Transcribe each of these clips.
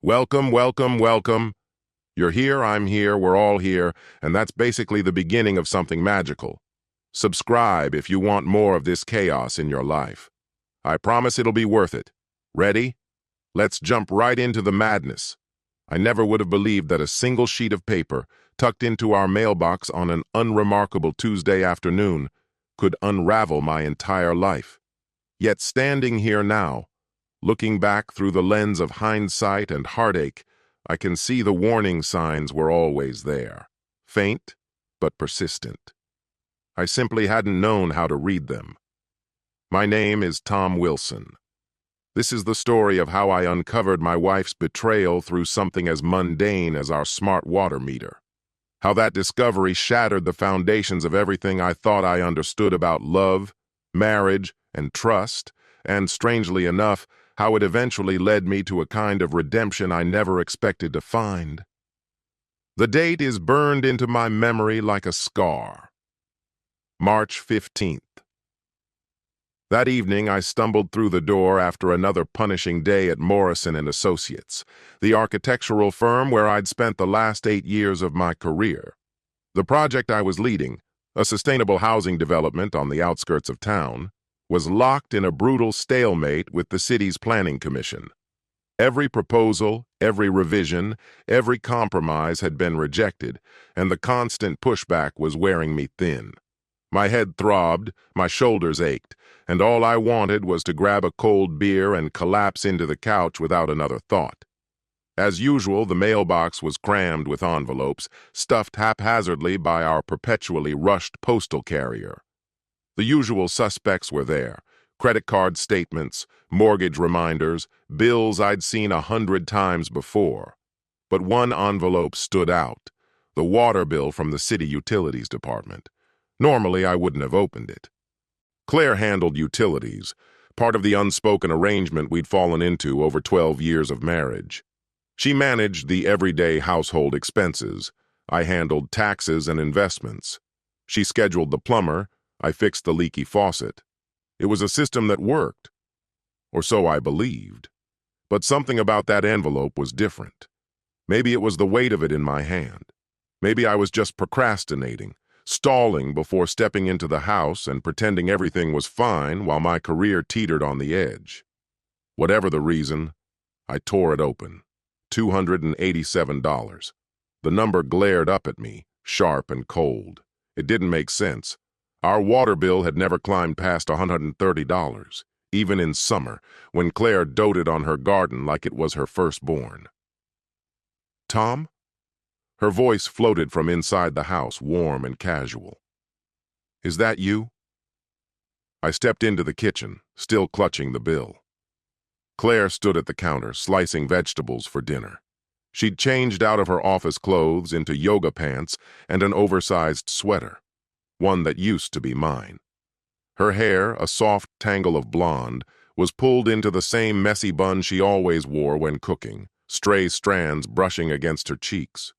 Welcome, welcome, welcome. You're here, I'm here, we're all here, and that's basically the beginning of something magical. Subscribe if you want more of this chaos in your life. I promise it'll be worth it. Ready? Let's jump right into the madness. I never would have believed that a single sheet of paper, tucked into our mailbox on an unremarkable Tuesday afternoon, could unravel my entire life. Yet standing here now, looking back through the lens of hindsight and heartache, I can see the warning signs were always there, faint but persistent. I simply hadn't known how to read them. My name is Tom Wilson. This is the story of how I uncovered my wife's betrayal through something as mundane as our smart water meter. How that discovery shattered the foundations of everything I thought I understood about love, marriage, and trust, and strangely enough, how it eventually led me to a kind of redemption I never expected to find. The date is burned into my memory like a scar. March 15th. That evening, I stumbled through the door after another punishing day at Morrison & Associates, the architectural firm where I'd spent the last 8 years of my career. The project I was leading, a sustainable housing development on the outskirts of town, was locked in a brutal stalemate with the city's planning commission. Every proposal, every revision, every compromise had been rejected, and the constant pushback was wearing me thin. My head throbbed, my shoulders ached, and all I wanted was to grab a cold beer and collapse into the couch without another thought. As usual, the mailbox was crammed with envelopes, stuffed haphazardly by our perpetually rushed postal carrier. The usual suspects were there: credit card statements, mortgage reminders, bills I'd seen 100 times before. But one envelope stood out: the water bill from the city utilities department. Normally, I wouldn't have opened it. Claire handled utilities, part of the unspoken arrangement we'd fallen into over 12 years of marriage. She managed the everyday household expenses. I handled taxes and investments. She scheduled the plumber. I fixed the leaky faucet. It was a system that worked, or so I believed. But something about that envelope was different. Maybe it was the weight of it in my hand. Maybe I was just procrastinating, stalling before stepping into the house and pretending everything was fine while my career teetered on the edge. Whatever the reason, I tore it open. $287. The number glared up at me, sharp and cold. It didn't make sense. Our water bill had never climbed past $130, even in summer, when Claire doted on her garden like it was her firstborn. "Tom?" Her voice floated from inside the house, warm and casual. "Is that you?" I stepped into the kitchen, still clutching the bill. Claire stood at the counter, slicing vegetables for dinner. She'd changed out of her office clothes into yoga pants and an oversized sweater, one that used to be mine. Her hair, a soft tangle of blonde, was pulled into the same messy bun she always wore when cooking, stray strands brushing against her cheeks.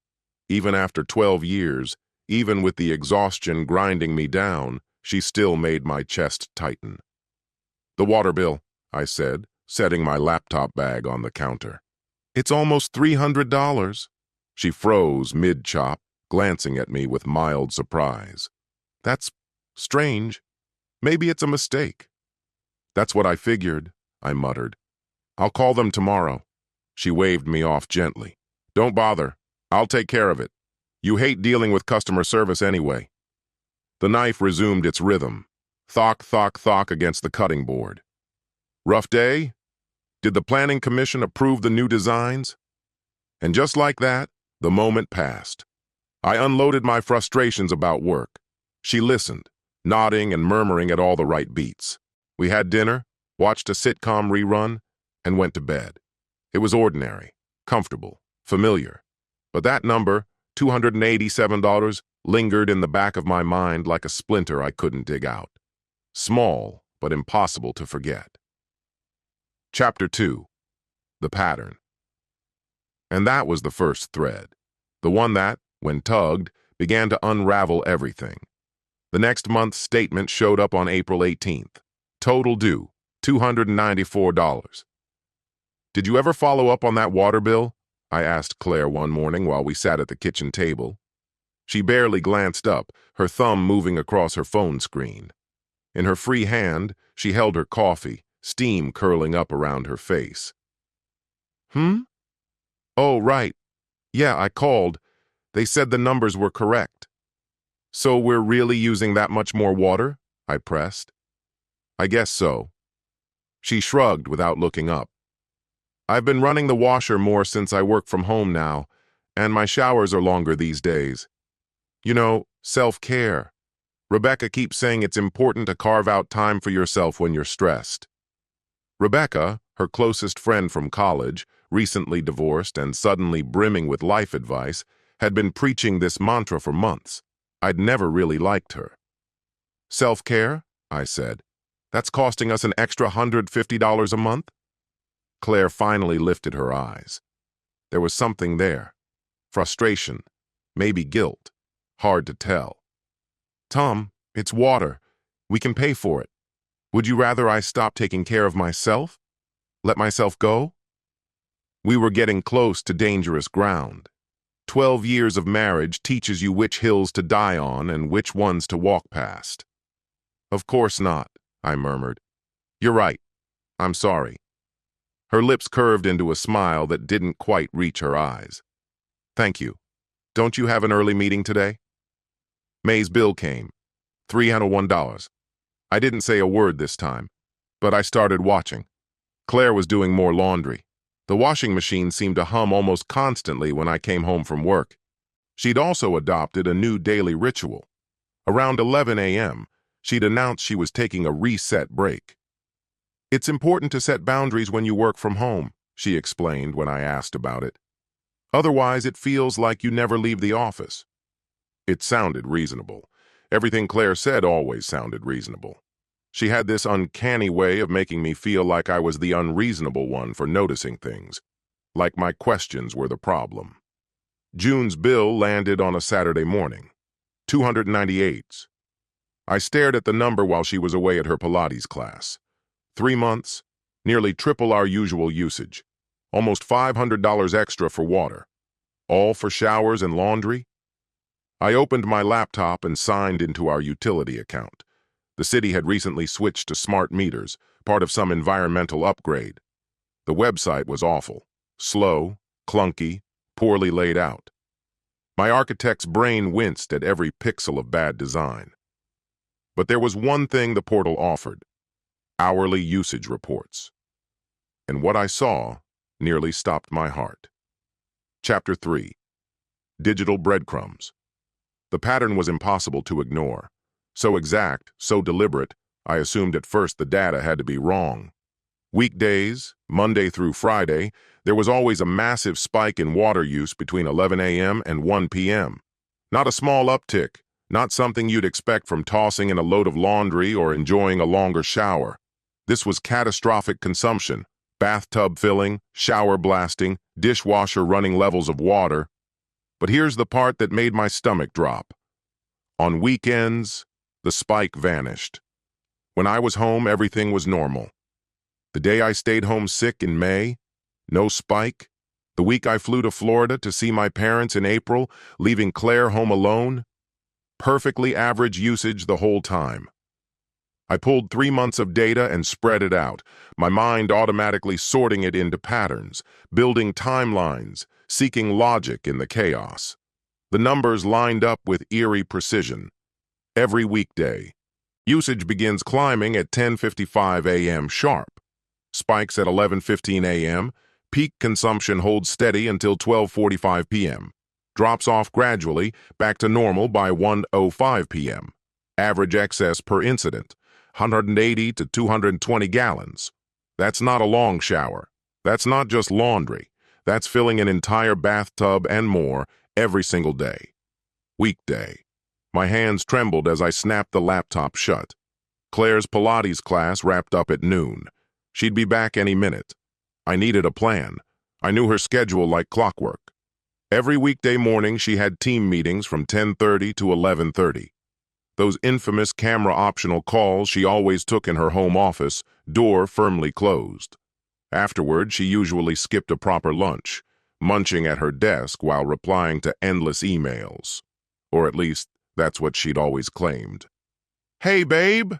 Even after 12 years, even with the exhaustion grinding me down, she still made my chest tighten. "The water bill," I said, setting my laptop bag on the counter. "It's almost $300. She froze mid-chop, glancing at me with mild surprise. "That's strange. Maybe it's a mistake." "That's what I figured," I muttered. "I'll call them tomorrow." She waved me off gently. "Don't bother. I'll take care of it. You hate dealing with customer service anyway." The knife resumed its rhythm. Thock, thock, thock against the cutting board. "Rough day? Did the planning commission approve the new designs?" And just like that, the moment passed. I unloaded my frustrations about work. She listened, nodding and murmuring at all the right beats. We had dinner, watched a sitcom rerun, and went to bed. It was ordinary, comfortable, familiar. But that number, $287, lingered in the back of my mind like a splinter I couldn't dig out. Small, but impossible to forget. Chapter 2. The Pattern. And that was the first thread. The one that, when tugged, began to unravel everything. The next month's statement showed up on April 18th. Total due, $294. Did you ever follow up on that water bill? I asked Claire one morning while we sat at the kitchen table. She barely glanced up, her thumb moving across her phone screen. In her free hand, she held her coffee, steam curling up around her face. Oh, right. Yeah, I called. They said the numbers were correct. So we're really using that much more water? I pressed. I guess so. She shrugged without looking up. I've been running the washer more since I work from home now, and my showers are longer these days. You know, self-care. Rebecca keeps saying it's important to carve out time for yourself when you're stressed. Rebecca, her closest friend from college, recently divorced and suddenly brimming with life advice, had been preaching this mantra for months. I'd never really liked her. Self-care? I said. That's costing us an extra $150 a month? Claire finally lifted her eyes. There was something there. Frustration, maybe guilt. Hard to tell. Tom, it's water. We can pay for it. Would you rather I stop taking care of myself? Let myself go? We were getting close to dangerous ground. 12 years of marriage teaches you which hills to die on and which ones to walk past. Of course not, I murmured. You're right. I'm sorry. Her lips curved into a smile that didn't quite reach her eyes. Thank you. Don't you have an early meeting today? May's bill came. $301. I didn't say a word this time, but I started watching. Claire was doing more laundry. The washing machine seemed to hum almost constantly when I came home from work. She'd also adopted a new daily ritual. Around 11 a.m., she'd announced she was taking a reset break. It's important to set boundaries when you work from home, she explained when I asked about it. Otherwise, it feels like you never leave the office. It sounded reasonable. Everything Claire said always sounded reasonable. She had this uncanny way of making me feel like I was the unreasonable one for noticing things, like my questions were the problem. June's bill landed on a Saturday morning. $298. I stared at the number while she was away at her Pilates class. 3 months, nearly triple our usual usage. Almost $500 extra for water. All for showers and laundry? I opened my laptop and signed into our utility account. The city had recently switched to smart meters, part of some environmental upgrade. The website was awful. Slow, clunky, poorly laid out. My architect's brain winced at every pixel of bad design. But there was one thing the portal offered: hourly usage reports. And what I saw nearly stopped my heart. Chapter 3. Digital breadcrumbs. The pattern was impossible to ignore. So exact, so deliberate, I assumed at first the data had to be wrong. Weekdays, Monday through Friday, there was always a massive spike in water use between 11 a.m. and 1 p.m. Not a small uptick, not something you'd expect from tossing in a load of laundry or enjoying a longer shower. This was catastrophic consumption: bathtub filling, shower blasting, dishwasher running levels of water. But here's the part that made my stomach drop. On weekends, the spike vanished. When I was home, everything was normal. The day I stayed home sick in May, no spike. The week I flew to Florida to see my parents in April, leaving Claire home alone, perfectly average usage the whole time. I pulled 3 months of data and spread it out, my mind automatically sorting it into patterns, building timelines, seeking logic in the chaos. The numbers lined up with eerie precision. Every weekday, usage begins climbing at 10:55 a.m. sharp. Spikes at 11:15 a.m. Peak consumption holds steady until 12:45 p.m. Drops off gradually, back to normal by 1:05 p.m. Average excess per incident: 180 to 220 gallons. That's not a long shower. That's not just laundry. That's filling an entire bathtub and more every single day. Weekday. My hands trembled as I snapped the laptop shut. Claire's Pilates class wrapped up at noon. She'd be back any minute. I needed a plan. I knew her schedule like clockwork. Every weekday morning she had team meetings from 10:30 to 11:30. Those infamous camera-optional calls she always took in her home office, door firmly closed. Afterward, she usually skipped a proper lunch, munching at her desk while replying to endless emails. Or at least, that's what she'd always claimed. "Hey, babe!"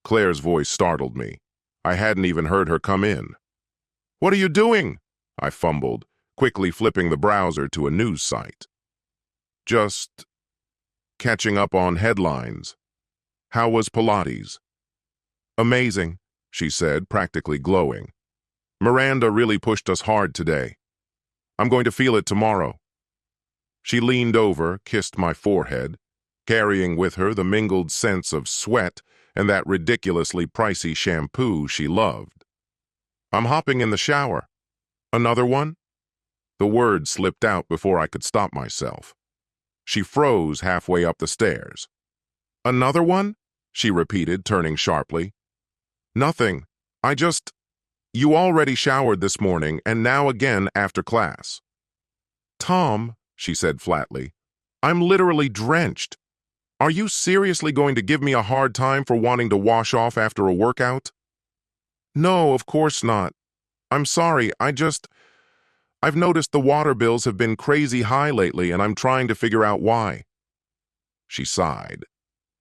Claire's voice startled me. I hadn't even heard her come in. "What are you doing?" I fumbled, quickly flipping the browser to a news site. "Just catching up on headlines. How was Pilates?" "Amazing," she said, practically glowing. "Miranda really pushed us hard today. I'm going to feel it tomorrow." She leaned over, kissed my forehead, carrying with her the mingled sense of sweat and that ridiculously pricey shampoo she loved. "I'm hopping in the shower." "Another one?" The word slipped out before I could stop myself. She froze halfway up the stairs. "Another one?" she repeated, turning sharply. "Nothing. You already showered this morning and now again after class." "Tom," she said flatly, "I'm literally drenched. Are you seriously going to give me a hard time for wanting to wash off after a workout?" "No, of course not. I'm sorry, I've noticed the water bills have been crazy high lately and I'm trying to figure out why." She sighed.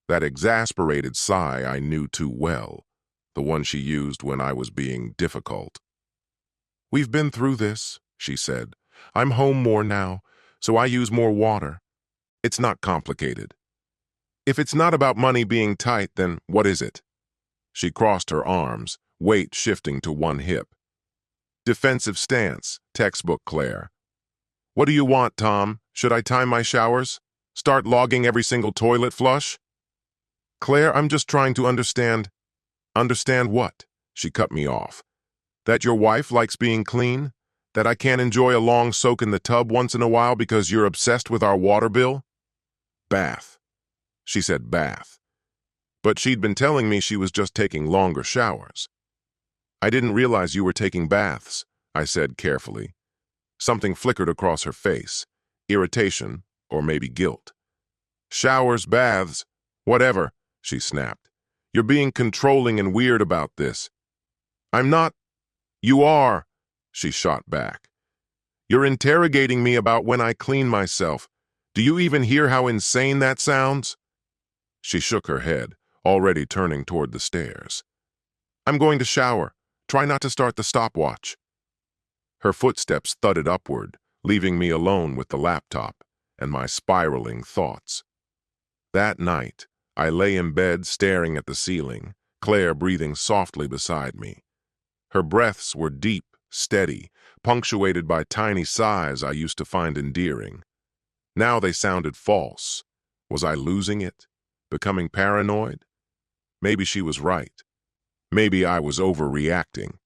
That exasperated sigh I knew too well, the one she used when I was being difficult. "We've been through this," she said. "I'm home more now, so I use more water. It's not complicated. If it's not about money being tight, then what is it?" She crossed her arms, weight shifting to one hip. "Defensive stance, textbook Claire. What do you want, Tom? Should I time my showers? Start logging every single toilet flush?" "Claire, I'm just trying to understand." "Understand what?" She cut me off. "That your wife likes being clean? That I can't enjoy a long soak in the tub once in a while because you're obsessed with our water bill?" "Bath." She said bath. But she'd been telling me she was just taking longer showers. "I didn't realize you were taking baths," I said carefully. Something flickered across her face. Irritation, or maybe guilt. "Showers, baths, whatever," she snapped. "You're being controlling and weird about this." "I'm not." "You are," she shot back. "You're interrogating me about when I clean myself. Do you even hear how insane that sounds?" She shook her head, already turning toward the stairs. "I'm going to shower. Try not to start the stopwatch." Her footsteps thudded upward, leaving me alone with the laptop and my spiraling thoughts. That night, I lay in bed staring at the ceiling, Claire breathing softly beside me. Her breaths were deep, steady, punctuated by tiny sighs I used to find endearing. Now they sounded false. Was I losing it? Becoming paranoid? Maybe she was right. Maybe I was overreacting.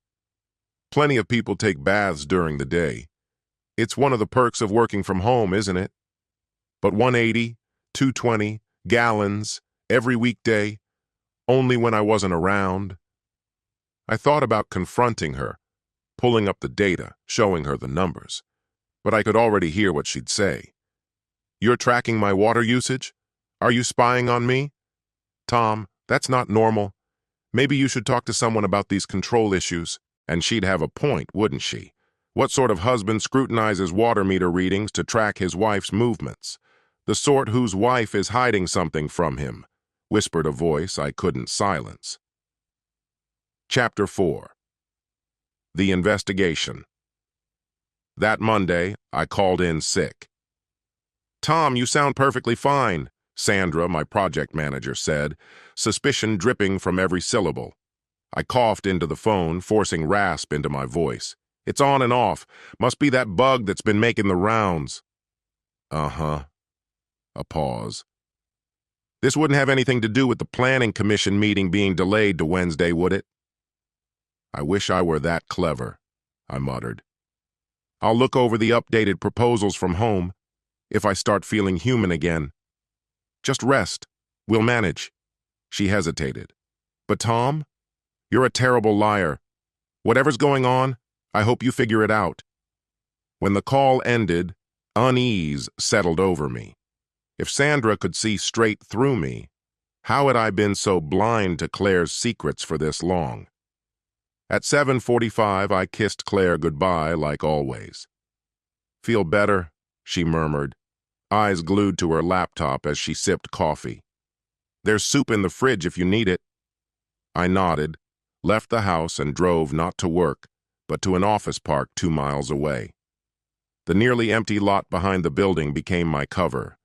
Plenty of people take baths during the day. It's one of the perks of working from home, isn't it? But 180, 220, gallons, every weekday, only when I wasn't around. I thought about confronting her, pulling up the data, showing her the numbers. But I could already hear what she'd say. "You're tracking my water usage? Are you spying on me? Tom, that's not normal. Maybe you should talk to someone about these control issues." And she'd have a point, wouldn't she? What sort of husband scrutinizes water meter readings to track his wife's movements? The sort whose wife is hiding something from him, whispered a voice I couldn't silence. Chapter 4. The Investigation. That Monday, I called in sick. "Tom, you sound perfectly fine," Sandra, my project manager, said, suspicion dripping from every syllable. I coughed into the phone, forcing rasp into my voice. "It's on and off. Must be that bug that's been making the rounds." "Uh-huh." A pause. "This wouldn't have anything to do with the planning commission meeting being delayed to Wednesday, would it?" "I wish I were that clever," I muttered. "I'll look over the updated proposals from home if I start feeling human again." "Just rest. We'll manage." She hesitated. "But Tom, you're a terrible liar. Whatever's going on, I hope you figure it out." When the call ended, unease settled over me. If Sandra could see straight through me, how had I been so blind to Claire's secrets for this long? At 7:45, I kissed Claire goodbye like always. "Feel better?" she murmured, eyes glued to her laptop as she sipped coffee. "There's soup in the fridge if you need it." I nodded, left the house and drove not to work, but to an office park 2 miles away. The nearly empty lot behind the building became my cover.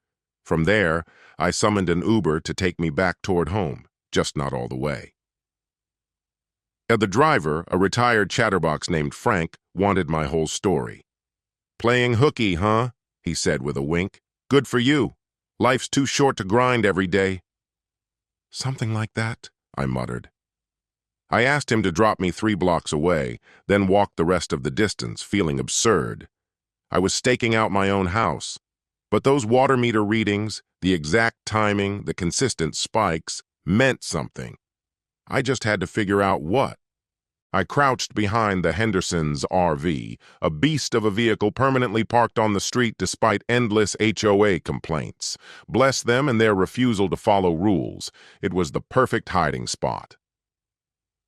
From there, I summoned an Uber to take me back toward home, just not all the way. The driver, a retired chatterbox named Frank, wanted my whole story. "Playing hooky, huh?" he said with a wink. "Good for you. Life's too short to grind every day." "Something like that," I muttered. I asked him to drop me 3 blocks away, then walked the rest of the distance, feeling absurd. I was staking out my own house. But those water meter readings, the exact timing, the consistent spikes, meant something. I just had to figure out what. I crouched behind the Hendersons' RV, a beast of a vehicle permanently parked on the street despite endless HOA complaints. Bless them and their refusal to follow rules. It was the perfect hiding spot.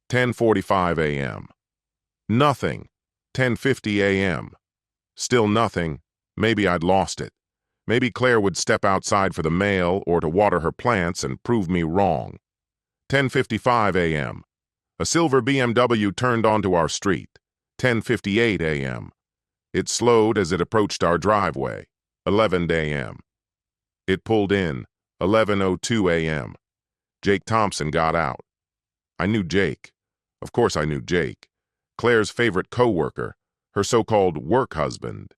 10:45 a.m. Nothing. 10:50 a.m. Still nothing. Maybe I'd lost it. Maybe Claire would step outside for the mail or to water her plants and prove me wrong. 10:55 a.m. A silver BMW turned onto our street. 10:58 a.m. It slowed as it approached our driveway. 11 a.m. It pulled in. 11:02 a.m. Jake Thompson got out. I knew Jake. Of course I knew Jake. Claire's favorite co-worker, her so-called work husband.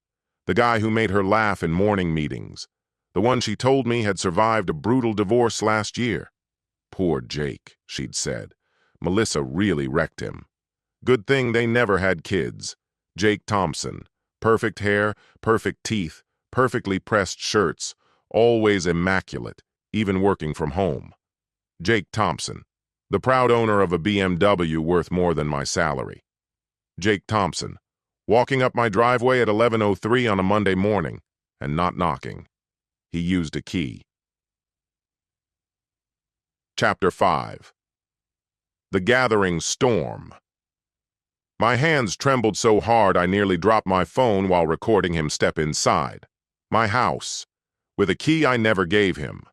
The guy who made her laugh in morning meetings. The one she told me had survived a brutal divorce last year. "Poor Jake," she'd said. "Melissa really wrecked him. Good thing they never had kids." Jake Thompson. Perfect hair, perfect teeth, perfectly pressed shirts, always immaculate, even working from home. Jake Thompson. The proud owner of a BMW worth more than my salary. Jake Thompson. Walking up my driveway at 11:03 on a Monday morning, and not knocking. He used a key. Chapter 5. The Gathering Storm. My hands trembled so hard I nearly dropped my phone while recording him step inside. My house. With a key I never gave him.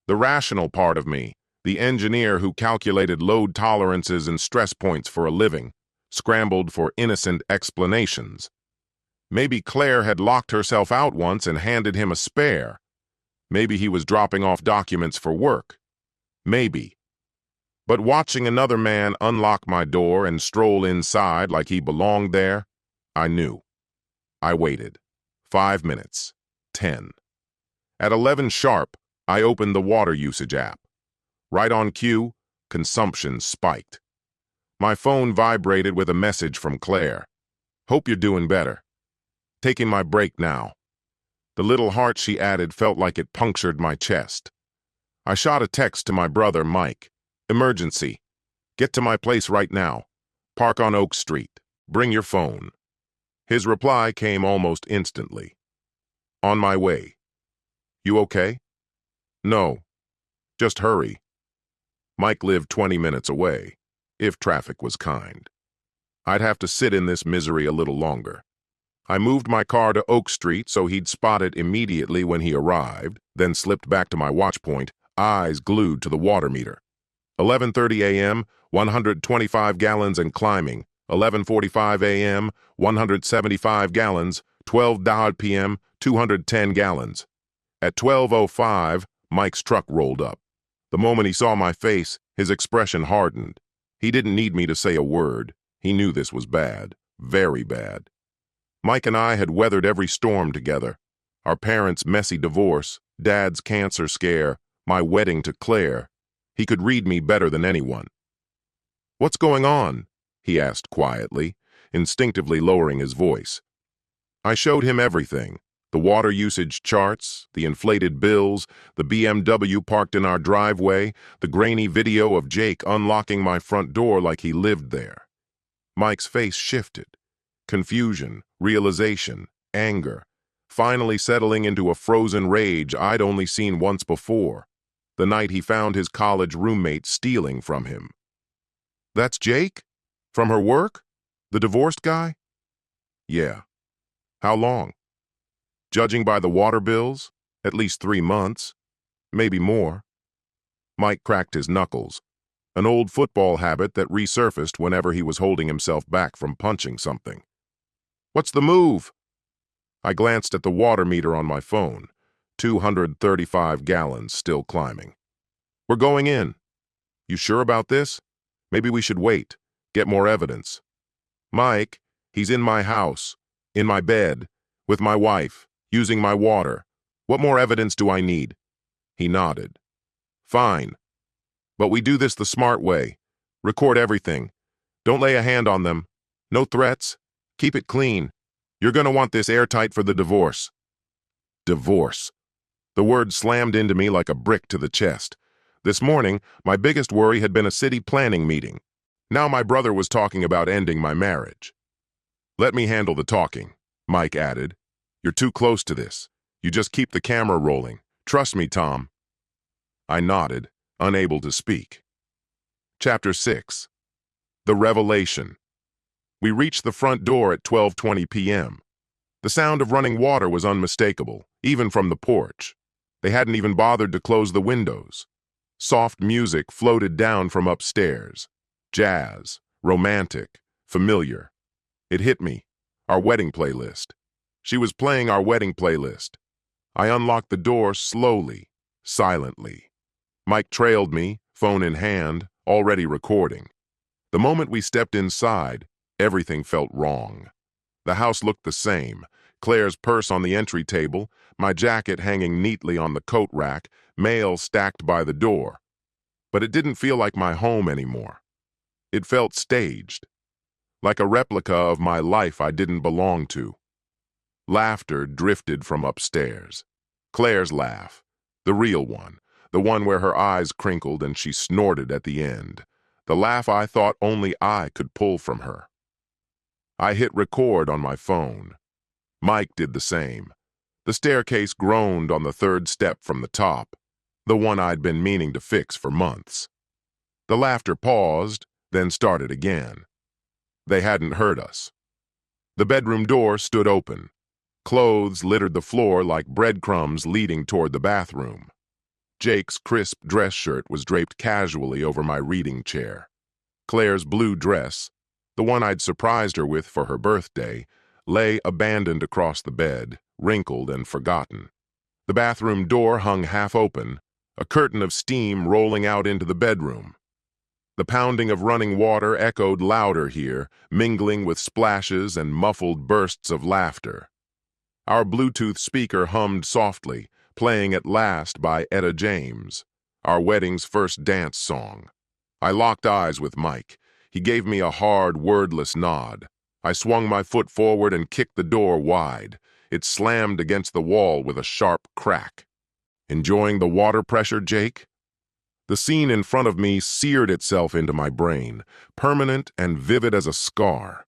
The rational part of me, the engineer who calculated load tolerances and stress points for a living, scrambled for innocent explanations. Maybe Claire had locked herself out once and handed him a spare. Maybe he was dropping off documents for work. Maybe. But watching another man unlock my door and stroll inside like he belonged there, I knew. I waited. 5 minutes. 10. At 11 sharp, I opened the water usage app. Right on cue, consumption spiked. My phone vibrated with a message from Claire. "Hope you're doing better. Taking my break now." The little heart she added felt like it punctured my chest. I shot a text to my brother, Mike. "Emergency. Get to my place right now. Park on Oak Street. Bring your phone." His reply came almost instantly. "On my way." "You okay?" "No. Just hurry." Mike lived 20 minutes away, if traffic was kind. I'd have to sit in this misery a little longer. I moved my car to Oak Street so he'd spot it immediately when he arrived, then slipped back to my watch point, eyes glued to the water meter. 11:30 a.m., 125 gallons and climbing. 11:45 a.m., 175 gallons. 12 p.m., 210 gallons. At 12:05, Mike's truck rolled up. The moment he saw my face, his expression hardened. He didn't need me to say a word. He knew this was bad, very bad. Mike and I had weathered every storm together. Our parents' messy divorce, Dad's cancer scare, my wedding to Claire. He could read me better than anyone. "What's going on?" he asked quietly, instinctively lowering his voice. I showed him everything. The water usage charts, the inflated bills, the BMW parked in our driveway, the grainy video of Jake unlocking my front door like he lived there. Mike's face shifted. Confusion, realization, anger, finally settling into a frozen rage I'd only seen once before, the night he found his college roommate stealing from him. "That's Jake?" From her work? The divorced guy? Yeah. How long? Judging by the water bills, at least 3 months, maybe more. Mike cracked his knuckles, an old football habit that resurfaced whenever he was holding himself back from punching something. What's the move? I glanced at the water meter on my phone, 235 gallons still climbing. We're going in. You sure about this? Maybe we should wait, get more evidence. Mike, he's in my house, in my bed, with my wife, using my water. What more evidence do I need? He nodded. Fine. But we do this the smart way. Record everything. Don't lay a hand on them. No threats. Keep it clean. You're gonna want this airtight for the divorce. Divorce. The word slammed into me like a brick to the chest. This morning, my biggest worry had been a city planning meeting. Now my brother was talking about ending my marriage. Let me handle the talking, Mike added. You're too close to this. You just keep the camera rolling. Trust me, Tom. I nodded, unable to speak. Chapter 6. The Revelation. We reached the front door at 12:20 p.m. The sound of running water was unmistakable, even from the porch. They hadn't even bothered to close the windows. Soft music floated down from upstairs. Jazz, romantic, familiar. It hit me. Our wedding playlist. She was playing our wedding playlist. I unlocked the door slowly, silently. Mike trailed me, phone in hand, already recording. The moment we stepped inside, everything felt wrong. The house looked the same. Claire's purse on the entry table, my jacket hanging neatly on the coat rack, mail stacked by the door. But it didn't feel like my home anymore. It felt staged, like a replica of my life I didn't belong to. Laughter drifted from upstairs. Claire's laugh, the real one, the one where her eyes crinkled and she snorted at the end, the laugh I thought only I could pull from her. I hit record on my phone. Mike did the same. The staircase groaned on the third step from the top, the one I'd been meaning to fix for months. The laughter paused, then started again. They hadn't heard us. The bedroom door stood open. Clothes littered the floor like breadcrumbs leading toward the bathroom. Jake's crisp dress shirt was draped casually over my reading chair. Claire's blue dress, the one I'd surprised her with for her birthday, lay abandoned across the bed, wrinkled and forgotten. The bathroom door hung half open, a curtain of steam rolling out into the bedroom. The pounding of running water echoed louder here, mingling with splashes and muffled bursts of laughter. Our Bluetooth speaker hummed softly, playing At Last by Etta James, our wedding's first dance song. I locked eyes with Mike. He gave me a hard, wordless nod. I swung my foot forward and kicked the door wide. It slammed against the wall with a sharp crack. Enjoying the water pressure, Jake? The scene in front of me seared itself into my brain, permanent and vivid as a scar.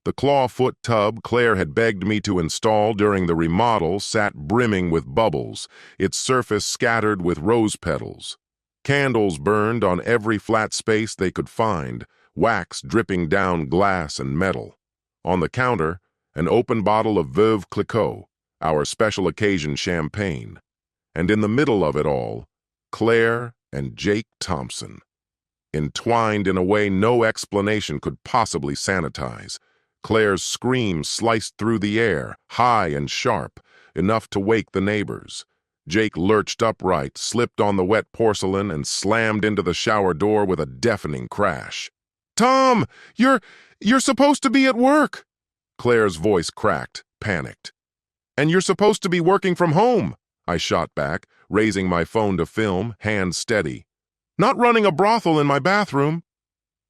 The clawfoot tub Claire had begged me to install during the remodel sat brimming with bubbles, its surface scattered with rose petals. Candles burned on every flat space they could find, wax dripping down glass and metal. On the counter, an open bottle of Veuve Clicquot, our special occasion champagne. And in the middle of it all, Claire and Jake Thompson, entwined in a way no explanation could possibly sanitize. Claire's scream sliced through the air, high and sharp, enough to wake the neighbors. Jake lurched upright, slipped on the wet porcelain, and slammed into the shower door with a deafening crash. "Tom, you're supposed to be at work!" Claire's voice cracked, panicked. "And you're supposed to be working from home," I shot back, raising my phone to film, hands steady. "Not running a brothel in my bathroom."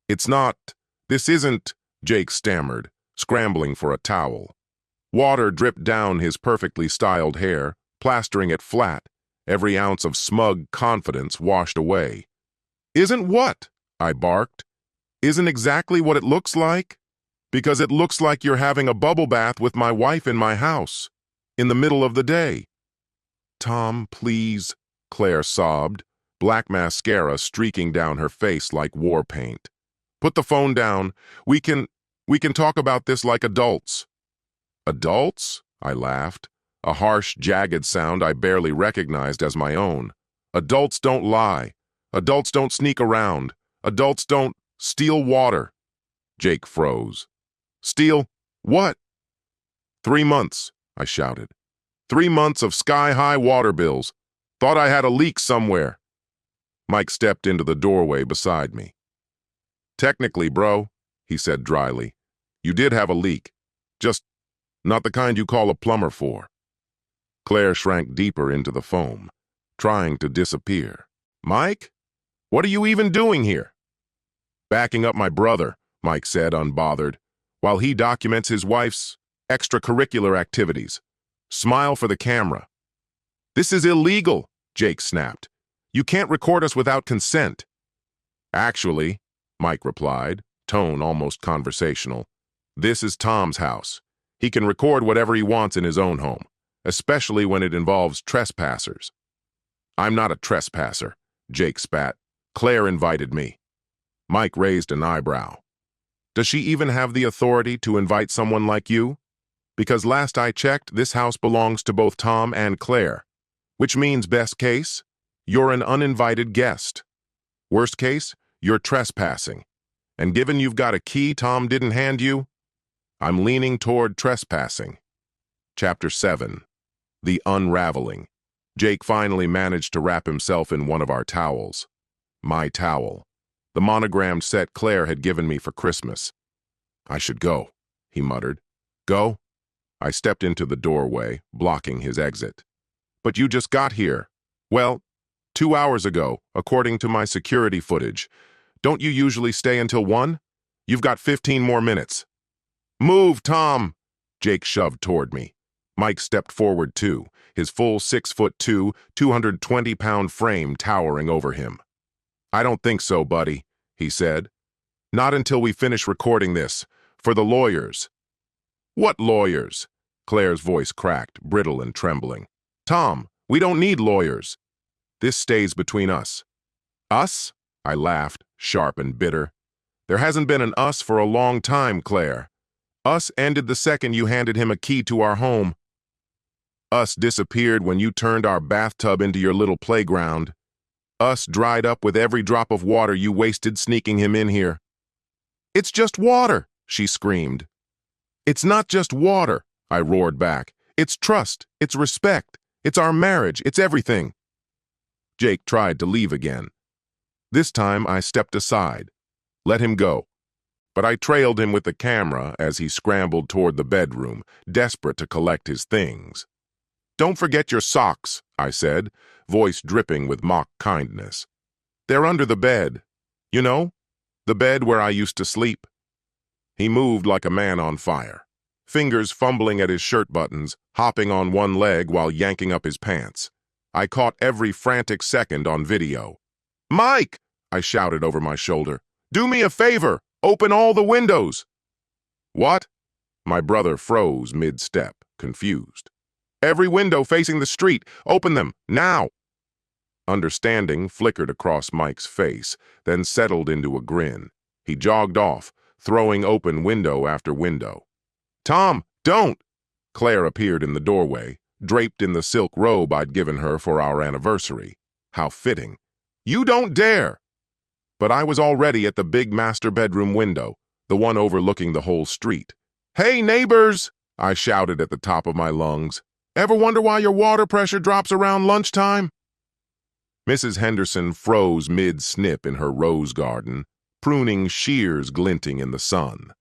"It's not. This isn't," Jake stammered, scrambling for a towel. Water dripped down his perfectly styled hair, plastering it flat, every ounce of smug confidence washed away. "Isn't what?" I barked. "Isn't exactly what it looks like? Because it looks like you're having a bubble bath with my wife in my house, in the middle of the day." "Tom, please," Claire sobbed, black mascara streaking down her face like war paint. Put the phone down. We can talk about this like adults." "Adults?" I laughed, a harsh, jagged sound I barely recognized as my own. "Adults don't lie. Adults don't sneak around. Adults don't steal water." Jake froze. "Steal what?" "3 months," I shouted. 3 months of sky-high water bills. Thought I had a leak somewhere." Mike stepped into the doorway beside me. "Technically, bro," he said dryly, "you did have a leak. Just not the kind you call a plumber for." Claire shrank deeper into the foam, trying to disappear. "Mike? What are you even doing here?" "Backing up my brother," Mike said, unbothered, "while he documents his wife's extracurricular activities. Smile for the camera." "This is illegal," Jake snapped. "You can't record us without consent." "Actually," Mike replied, tone almost conversational, "this is Tom's house. He can record whatever he wants in his own home, especially when it involves trespassers." "I'm not a trespasser," Jake spat. "Claire invited me." Mike raised an eyebrow. "Does she even have the authority to invite someone like you? Because last I checked, this house belongs to both Tom and Claire, which means best case, you're an uninvited guest. Worst case, you're trespassing. And given you've got a key Tom didn't hand you, I'm leaning toward trespassing." Chapter 7. The Unraveling. Jake finally managed to wrap himself in one of our towels. My towel. The monogrammed set Claire had given me for Christmas. "I should go," he muttered. "Go?" I stepped into the doorway, blocking his exit. "But you just got here." "Well, 2 hours ago, according to my security footage. Don't you usually stay until 1? You've got 15 more minutes." "Move, Tom!" Jake shoved toward me. Mike stepped forward too, his full 6'2", 220-pound frame towering over him. "I don't think so, buddy," he said. "Not until we finish recording this. For the lawyers." "What lawyers?" Claire's voice cracked, brittle and trembling. "Tom, we don't need lawyers. This stays between us." "Us?" I laughed, sharp and bitter. "There hasn't been an us for a long time, Claire. Us ended the second you handed him a key to our home. Us disappeared when you turned our bathtub into your little playground. Us dried up with every drop of water you wasted sneaking him in here." "It's just water," she screamed. "It's not just water," I roared back. "It's trust, it's respect, it's our marriage, it's everything." Jake tried to leave again. This time I stepped aside, let him go. But I trailed him with the camera as he scrambled toward the bedroom, desperate to collect his things. "Don't forget your socks," I said, voice dripping with mock kindness. "They're under the bed. You know, the bed where I used to sleep." He moved like a man on fire, fingers fumbling at his shirt buttons, hopping on one leg while yanking up his pants. I caught every frantic second on video. "Mike!" I shouted over my shoulder. "Do me a favor! Open all the windows!" "What?" My brother froze mid-step, confused. "Every window facing the street! Open them, now!" Understanding flickered across Mike's face, then settled into a grin. He jogged off, throwing open window after window. "Tom, don't!" Claire appeared in the doorway, draped in the silk robe I'd given her for our anniversary. How fitting. "You don't dare!" But I was already at the big master bedroom window, the one overlooking the whole street. "Hey, neighbors!" I shouted at the top of my lungs. "Ever wonder why your water pressure drops around lunchtime?" Mrs. Henderson froze mid-snip in her rose garden, pruning shears glinting in the sun.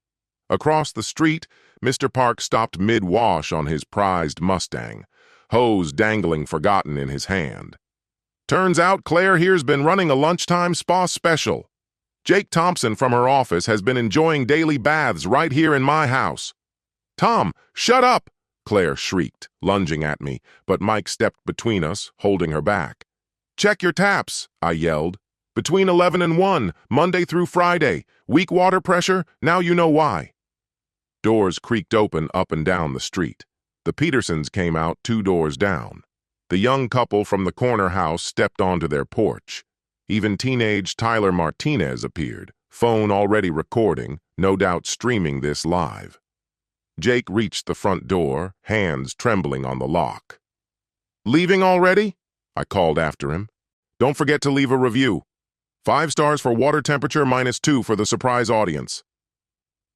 Across the street, Mr. Park stopped mid-wash on his prized Mustang, hose dangling forgotten in his hand. "Turns out Claire here's been running a lunchtime spa special. Jake Thompson from her office has been enjoying daily baths right here in my house." "Tom, shut up!" Claire shrieked, lunging at me, but Mike stepped between us, holding her back. "Check your taps," I yelled. "Between 11 and 1, Monday through Friday. Weak water pressure, now you know why." Doors creaked open up and down the street. The Petersons came out 2 doors down. The young couple from the corner house stepped onto their porch. Even teenage Tyler Martinez appeared, phone already recording, no doubt streaming this live. Jake reached the front door, hands trembling on the lock. "Leaving already?" I called after him. "Don't forget to leave a review. 5 stars for water temperature, -2 for the surprise audience."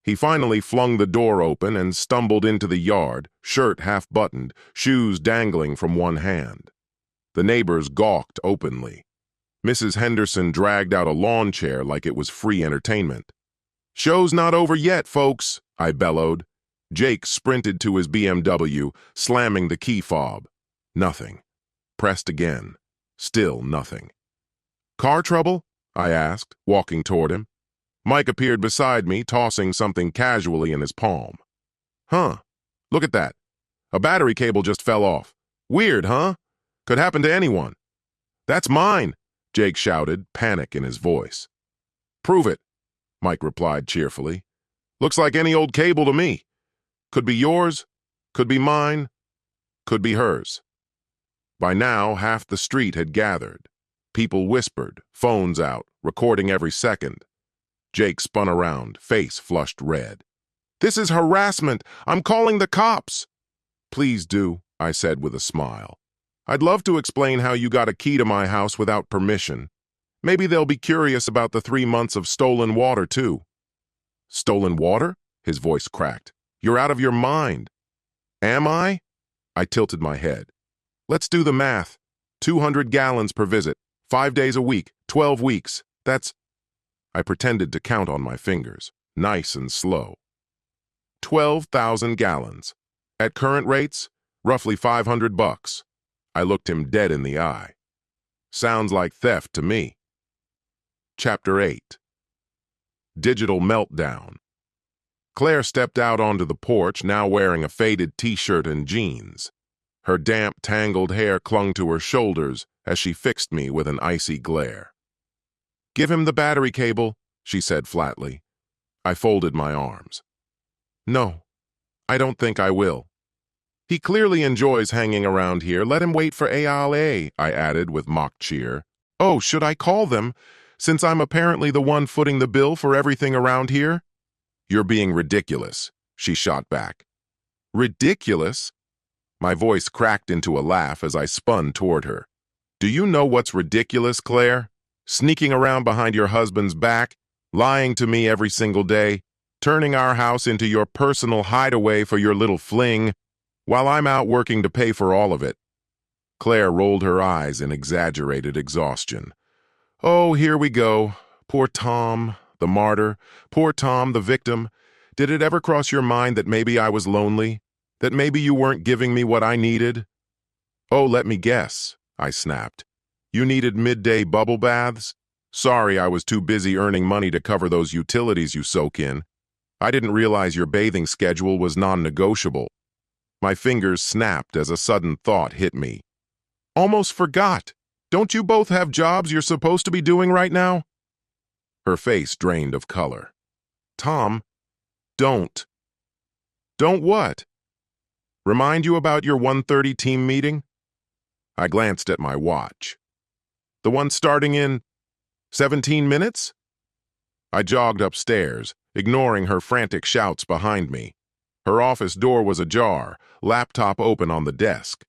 He finally flung the door open and stumbled into the yard, shirt half-buttoned, shoes dangling from one hand. The neighbors gawked openly. Mrs. Henderson dragged out a lawn chair like it was free entertainment. "Show's not over yet, folks," I bellowed. Jake sprinted to his BMW, slamming the key fob. Nothing. Pressed again. Still nothing. "Car trouble?" I asked, walking toward him. Mike appeared beside me, tossing something casually in his palm. "Huh. Look at that. A battery cable just fell off. Weird, huh? Could happen to anyone." "That's mine," Jake shouted, panic in his voice. "Prove it," Mike replied cheerfully. "Looks like any old cable to me. Could be yours, could be mine, could be hers." By now, half the street had gathered. People whispered, phones out, recording every second. Jake spun around, face flushed red. "This is harassment! I'm calling the cops!" "Please do," I said with a smile. "I'd love to explain how you got a key to my house without permission. Maybe they'll be curious about the 3 months of stolen water, too." "Stolen water?" His voice cracked. "You're out of your mind." "Am I?" I tilted my head. "Let's do the math. 200 gallons per visit, 5 days a week, 12 weeks. That's..." I pretended to count on my fingers, nice and slow. 12,000 gallons. At current rates, roughly $500. I looked him dead in the eye. Sounds like theft to me. Chapter 8. Digital Meltdown. Claire stepped out onto the porch, now wearing a faded t-shirt and jeans. Her damp, tangled hair clung to her shoulders as she fixed me with an icy glare. "Give him the battery cable," she said flatly. I folded my arms. "No, I don't think I will. He clearly enjoys hanging around here. Let him wait for ALA," I added with mock cheer. "Oh, should I call them, since I'm apparently the one footing the bill for everything around here?" "You're being ridiculous," she shot back. "Ridiculous?" My voice cracked into a laugh as I spun toward her. "Do you know what's ridiculous, Claire? Sneaking around behind your husband's back, lying to me every single day, turning our house into your personal hideaway for your little fling, while I'm out working to pay for all of it." Claire rolled her eyes in exaggerated exhaustion. "Oh, here we go. Poor Tom, the martyr. Poor Tom, the victim. Did it ever cross your mind that maybe I was lonely? That maybe you weren't giving me what I needed?" "Oh, let me guess," I snapped. "You needed midday bubble baths? Sorry, I was too busy earning money to cover those utilities you soak in. I didn't realize your bathing schedule was non-negotiable." My fingers snapped as a sudden thought hit me. "Almost forgot. Don't you both have jobs you're supposed to be doing right now?" Her face drained of color. "Tom, don't." "Don't what? Remind you about your 1:30 team meeting?" I glanced at my watch. "The one starting in 17 minutes?" I jogged upstairs, ignoring her frantic shouts behind me. Her office door was ajar, laptop open on the desk.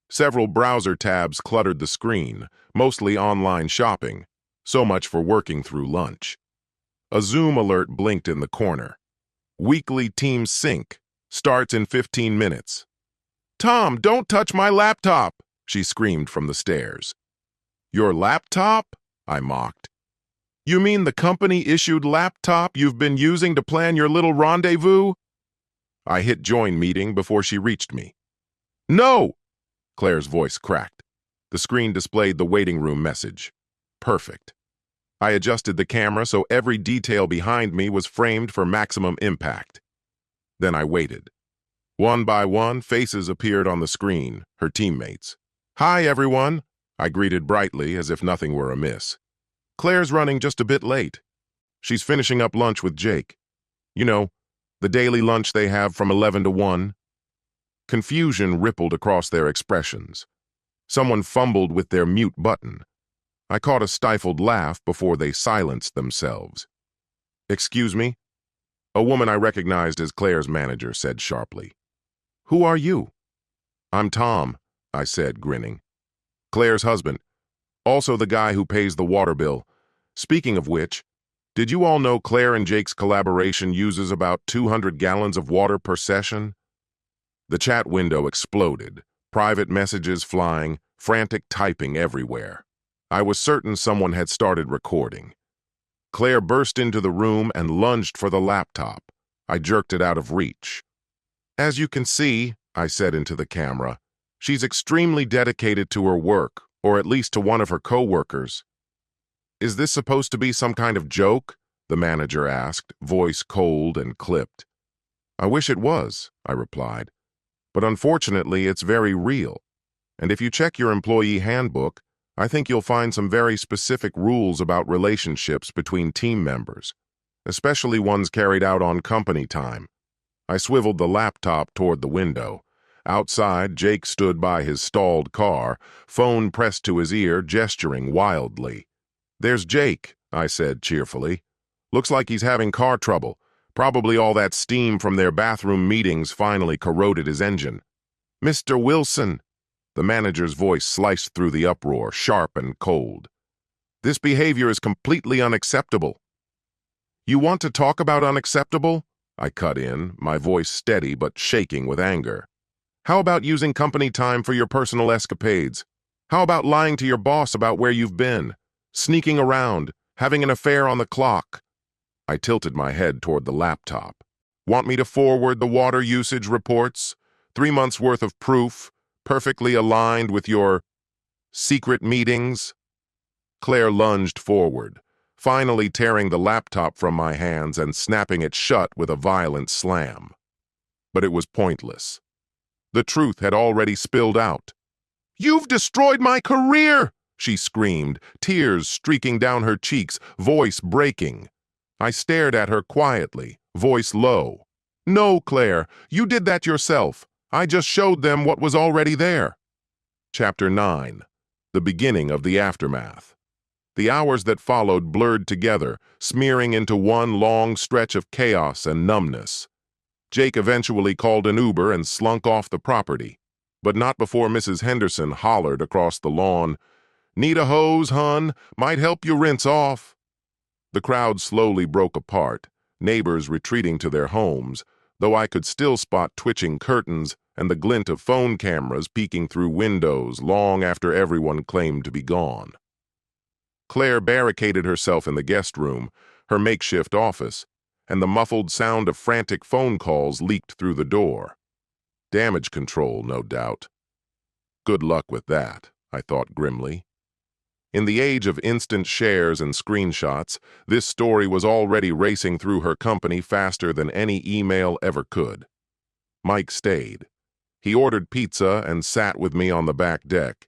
Several browser tabs cluttered the screen, mostly online shopping. So much for working through lunch. A Zoom alert blinked in the corner. "Weekly team sync. Starts in 15 minutes. "Tom, don't touch my laptop!" she screamed from the stairs. "Your laptop?" I mocked. "You mean the company-issued laptop you've been using to plan your little rendezvous?" I hit join meeting before she reached me. "No!" Claire's voice cracked. The screen displayed the waiting room message. Perfect. I adjusted the camera so every detail behind me was framed for maximum impact. Then I waited. One by one, faces appeared on the screen, her teammates. "Hi, everyone," I greeted brightly as if nothing were amiss. "Claire's running just a bit late. She's finishing up lunch with Jake. You know, the daily lunch they have from 11 to 1. Confusion rippled across their expressions. Someone fumbled with their mute button. I caught a stifled laugh before they silenced themselves. Excuse me? A woman I recognized as Claire's manager said sharply. Who are you? I'm Tom, I said, grinning. Claire's husband. Also the guy who pays the water bill. Speaking of which, did you all know Claire and Jake's collaboration uses about 200 gallons of water per session? The chat window exploded, private messages flying, frantic typing everywhere. I was certain someone had started recording. Claire burst into the room and lunged for the laptop. I jerked it out of reach. As you can see, I said into the camera, she's extremely dedicated to her work, or at least to one of her co-workers. Is this supposed to be some kind of joke? The manager asked, voice cold and clipped. I wish it was, I replied. But unfortunately, it's very real. And if you check your employee handbook, I think you'll find some very specific rules about relationships between team members, especially ones carried out on company time. I swiveled the laptop toward the window. Outside, Jake stood by his stalled car, phone pressed to his ear, gesturing wildly. There's Jake, I said cheerfully. Looks like he's having car trouble. Probably all that steam from their bathroom meetings finally corroded his engine. Mr. Wilson, the manager's voice sliced through the uproar, sharp and cold. This behavior is completely unacceptable. You want to talk about unacceptable? I cut in, my voice steady but shaking with anger. How about using company time for your personal escapades? How about lying to your boss about where you've been? Sneaking around, having an affair on the clock? I tilted my head toward the laptop. Want me to forward the water usage reports? 3 months' worth of proof, perfectly aligned with your secret meetings? Claire lunged forward, finally tearing the laptop from my hands and snapping it shut with a violent slam. But it was pointless. The truth had already spilled out. You've destroyed my career, she screamed, tears streaking down her cheeks, voice breaking. I stared at her quietly, voice low. No, Claire, you did that yourself. I just showed them what was already there. Chapter 9. The beginning of the aftermath. The hours that followed blurred together, smearing into one long stretch of chaos and numbness. Jake eventually called an Uber and slunk off the property, but not before Mrs. Henderson hollered across the lawn, Need a hose, hun? Might help you rinse off. The crowd slowly broke apart, neighbors retreating to their homes, though I could still spot twitching curtains and the glint of phone cameras peeking through windows long after everyone claimed to be gone. Claire barricaded herself in the guest room, her makeshift office, and the muffled sound of frantic phone calls leaked through the door. Damage control, no doubt. Good luck with that, I thought grimly. In the age of instant shares and screenshots, this story was already racing through her company faster than any email ever could. Mike stayed. He ordered pizza and sat with me on the back deck,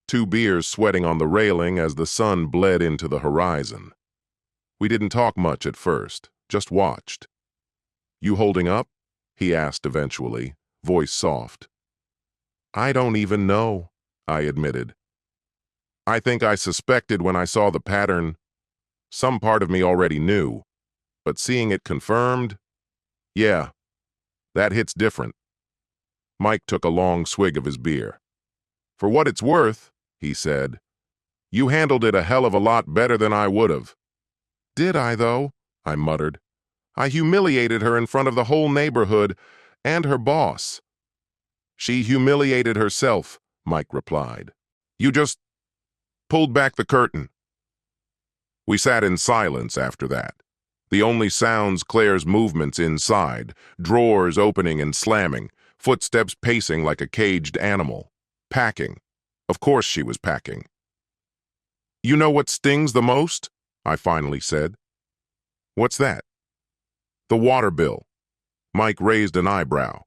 2 beers sweating on the railing as the sun bled into the horizon. We didn't talk much at first, just watched. You holding up? He asked eventually, voice soft. I don't even know, I admitted. I think I suspected when I saw the pattern. Some part of me already knew, but seeing it confirmed, yeah, that hits different. Mike took a long swig of his beer. For what it's worth, he said, you handled it a hell of a lot better than I would have. Did I, though? I muttered. I humiliated her in front of the whole neighborhood and her boss. She humiliated herself, Mike replied. You just pulled back the curtain. We sat in silence after that. The only sounds Claire's movements inside, drawers opening and slamming, footsteps pacing like a caged animal. Packing. Of course she was packing. You know what stings the most? I finally said. What's that? The water bill. Mike raised an eyebrow.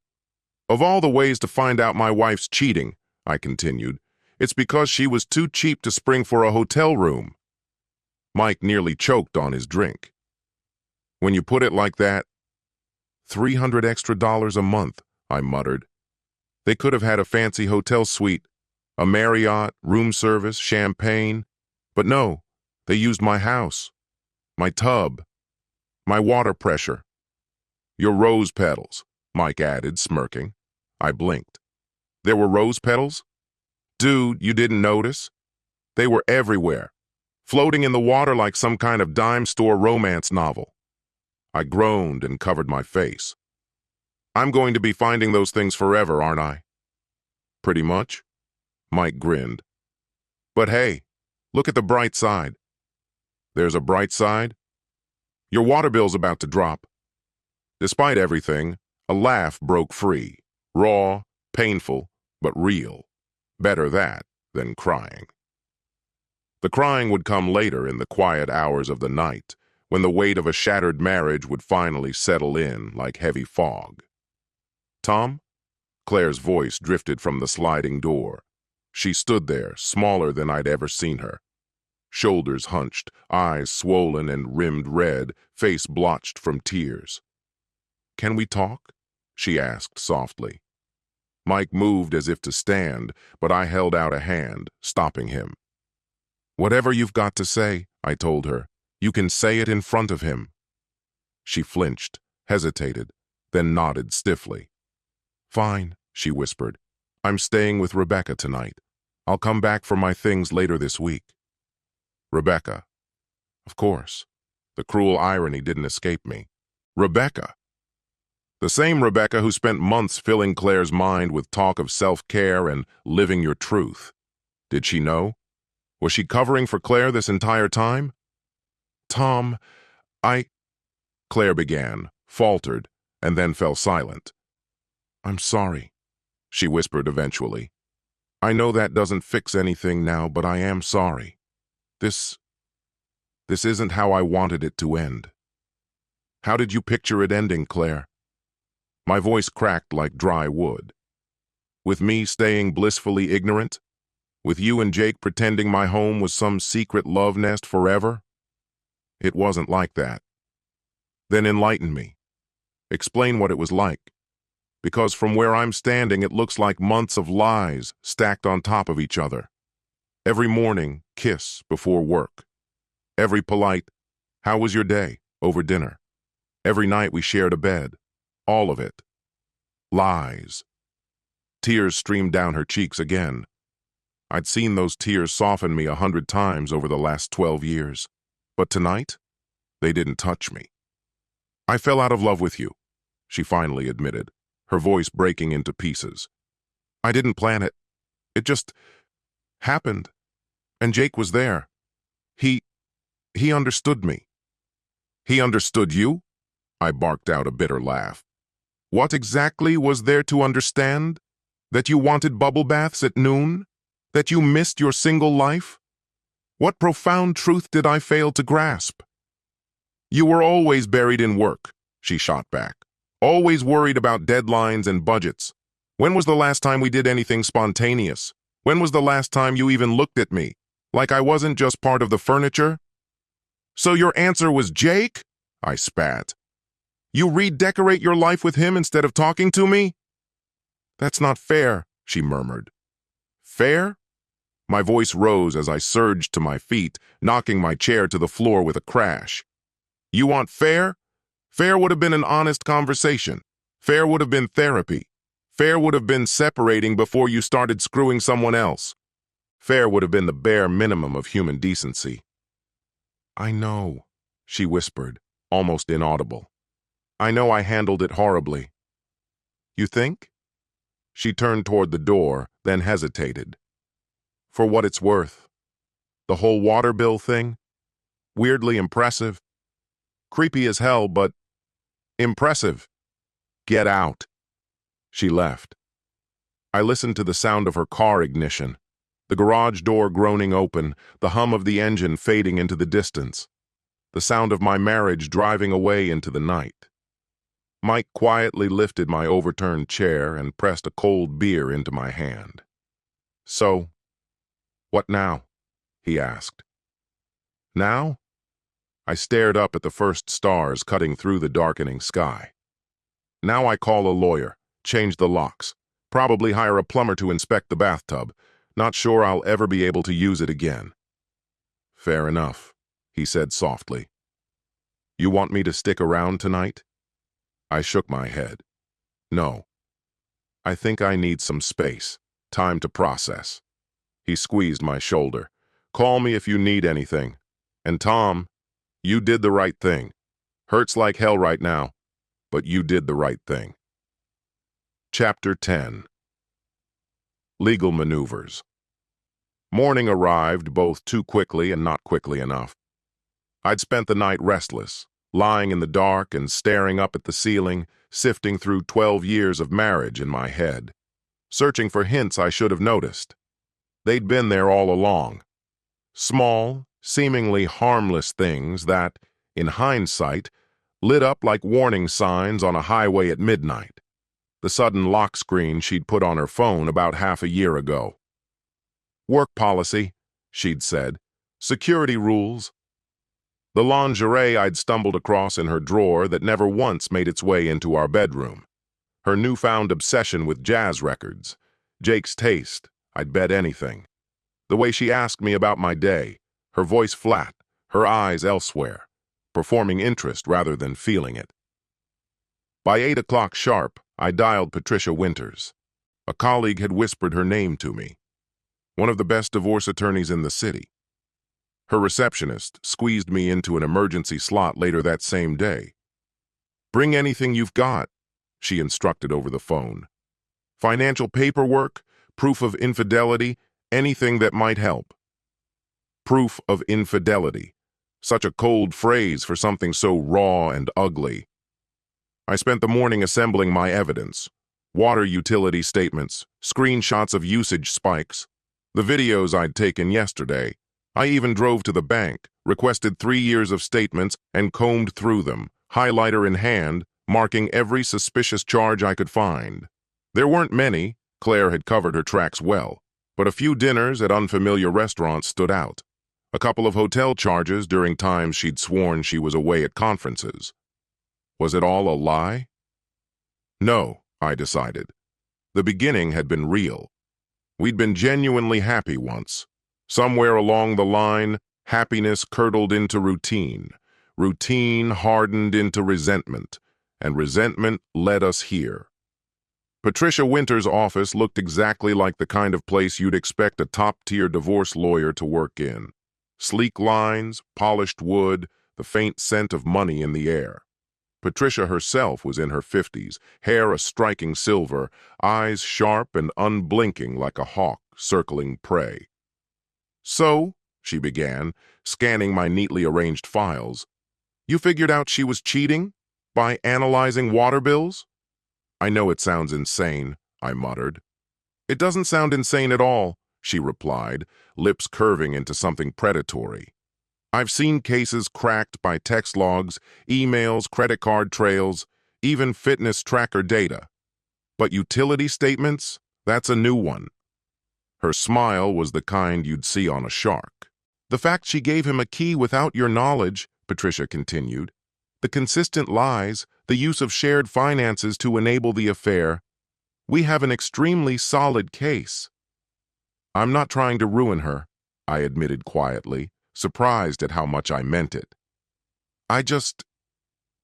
Of all the ways to find out my wife's cheating, I continued, it's because she was too cheap to spring for a hotel room. Mike nearly choked on his drink. When you put it like that, $300 extra a month, I muttered. They could have had a fancy hotel suite, a Marriott, room service, champagne, but no, they used my house, my tub. My water pressure. Your rose petals, Mike added, smirking. I blinked. There were rose petals? Dude, you didn't notice? They were everywhere, floating in the water like some kind of dime store romance novel. I groaned and covered my face. I'm going to be finding those things forever, aren't I? Pretty much. Mike grinned. But hey, look at the bright side. There's a bright side? Your water bill's about to drop. Despite everything, a laugh broke free. Raw, painful, but real. Better that than crying. The crying would come later in the quiet hours of the night, when the weight of a shattered marriage would finally settle in like heavy fog. Tom? Claire's voice drifted from the sliding door. She stood there, smaller than I'd ever seen her. Shoulders hunched, eyes swollen and rimmed red, face blotched from tears. Can we talk? She asked softly. Mike moved as if to stand, but I held out a hand, stopping him. Whatever you've got to say, I told her, you can say it in front of him. She flinched, hesitated, then nodded stiffly. Fine, she whispered. I'm staying with Rebecca tonight. I'll come back for my things later this week. Rebecca. Of course. The cruel irony didn't escape me. Rebecca. The same Rebecca who spent months filling Claire's mind with talk of self-care and living your truth. Did she know? Was she covering for Claire this entire time? Tom, Claire began, faltered, and then fell silent. I'm sorry, she whispered eventually. I know that doesn't fix anything now, but I am sorry. This isn't how I wanted it to end. How did you picture it ending, Claire? My voice cracked like dry wood. With me staying blissfully ignorant? With you and Jake pretending my home was some secret love nest forever? It wasn't like that. Then enlighten me. Explain what it was like. Because from where I'm standing, it looks like months of lies stacked on top of each other. Every morning, kiss before work. Every polite, how was your day, over dinner. Every night we shared a bed. All of it. Lies. Tears streamed down her cheeks again. I'd seen those tears soften me 100 times over the last 12 years. But tonight, they didn't touch me. I fell out of love with you, she finally admitted, her voice breaking into pieces. I didn't plan it. It just happened. And Jake was there. He understood me. He understood you? I barked out a bitter laugh. What exactly was there to understand? That you wanted bubble baths at noon? That you missed your single life? What profound truth did I fail to grasp? You were always buried in work, she shot back. Always worried about deadlines and budgets. When was the last time we did anything spontaneous? When was the last time you even looked at me? Like I wasn't just part of the furniture? So your answer was Jake? I spat. You redecorate your life with him instead of talking to me? That's not fair, she murmured. Fair? My voice rose as I surged to my feet, knocking my chair to the floor with a crash. You want fair? Fair would have been an honest conversation. Fair would have been therapy. Fair would have been separating before you started screwing someone else. Fair would have been the bare minimum of human decency. I know, she whispered, almost inaudible. I know I handled it horribly. You think? She turned toward the door, then hesitated. For what it's worth. The whole water bill thing? Weirdly impressive. Creepy as hell, but impressive. Get out. She left. I listened to the sound of her car ignition, the garage door groaning open, the hum of the engine fading into the distance, the sound of my marriage driving away into the night. Mike quietly lifted my overturned chair and pressed a cold beer into my hand. So, what now? He asked. Now? I stared up at the first stars cutting through the darkening sky. Now I call a lawyer, change the locks, probably hire a plumber to inspect the bathtub. Not sure I'll ever be able to use it again. Fair enough, he said softly. You want me to stick around tonight? I shook my head. No. I think I need some space. Time to process. He squeezed my shoulder. Call me if you need anything. And Tom, you did the right thing. Hurts like hell right now, but you did the right thing. Chapter 10. Legal Maneuvers. Morning arrived both too quickly and not quickly enough. I'd spent the night restless, lying in the dark and staring up at the ceiling, sifting through 12 years of marriage in my head, searching for hints I should have noticed. They'd been there all along. Small, seemingly harmless things that, in hindsight, lit up like warning signs on a highway at midnight. The sudden lock screen she'd put on her phone about half a year ago. Work policy, she'd said. Security rules. The lingerie I'd stumbled across in her drawer that never once made its way into our bedroom. Her newfound obsession with jazz records. Jake's taste, I'd bet anything. The way she asked me about my day, her voice flat, her eyes elsewhere, performing interest rather than feeling it. By 8 o'clock sharp, I dialed Patricia Winters. A colleague had whispered her name to me. One of the best divorce attorneys in the city. Her receptionist squeezed me into an emergency slot later that same day. Bring anything you've got, she instructed over the phone. Financial paperwork, proof of infidelity, anything that might help. Proof of infidelity. Such a cold phrase for something so raw and ugly. I spent the morning assembling my evidence. Water utility statements, screenshots of usage spikes, the videos I'd taken yesterday. I even drove to the bank, requested 3 years of statements, and combed through them, highlighter in hand, marking every suspicious charge I could find. There weren't many, Claire had covered her tracks well, but a few dinners at unfamiliar restaurants stood out. A couple of hotel charges during times she'd sworn she was away at conferences. Was it all a lie? No, I decided. The beginning had been real. We'd been genuinely happy once. Somewhere along the line, happiness curdled into routine. Routine hardened into resentment, and resentment led us here. Patricia Winters' office looked exactly like the kind of place you'd expect a top-tier divorce lawyer to work in. Sleek lines, polished wood, the faint scent of money in the air. Patricia herself was in her 50s, hair a striking silver, eyes sharp and unblinking like a hawk circling prey. So, she began, scanning my neatly arranged files, you figured out she was cheating? By analyzing water bills? I know it sounds insane, I muttered. It doesn't sound insane at all, she replied, lips curving into something predatory. I've seen cases cracked by text logs, emails, credit card trails, even fitness tracker data. But utility statements? That's a new one. Her smile was the kind you'd see on a shark. The fact she gave him a key without your knowledge, Patricia continued, the consistent lies, the use of shared finances to enable the affair, we have an extremely solid case. I'm not trying to ruin her, I admitted quietly, surprised at how much I meant it. I just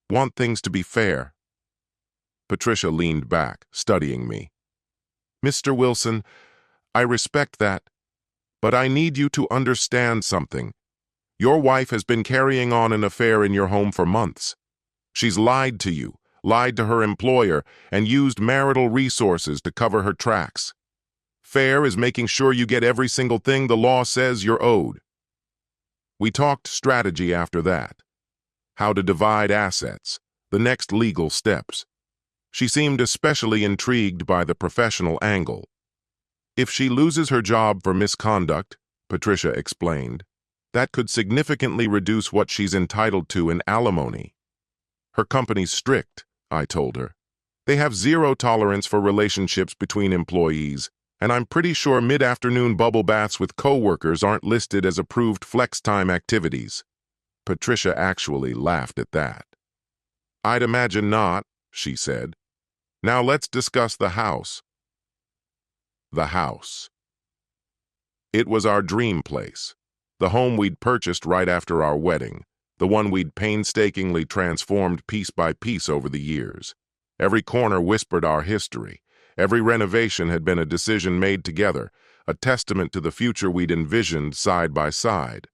want things to be fair. Patricia leaned back, studying me. Mr. Wilson, I respect that, but I need you to understand something. Your wife has been carrying on an affair in your home for months. She's lied to you, lied to her employer, and used marital resources to cover her tracks. Fair is making sure you get every single thing the law says you're owed. We talked strategy after that. How to divide assets, the next legal steps. She seemed especially intrigued by the professional angle. If she loses her job for misconduct, Patricia explained, that could significantly reduce what she's entitled to in alimony. Her company's strict, I told her. They have zero tolerance for relationships between employees, and I'm pretty sure mid-afternoon bubble baths with coworkers aren't listed as approved flex-time activities. Patricia actually laughed at that. I'd imagine not, she said. Now let's discuss the house. The house. It was our dream place, the home we'd purchased right after our wedding, the one we'd painstakingly transformed piece by piece over the years. Every corner whispered our history. Every renovation had been a decision made together, a testament to the future we'd envisioned side by side.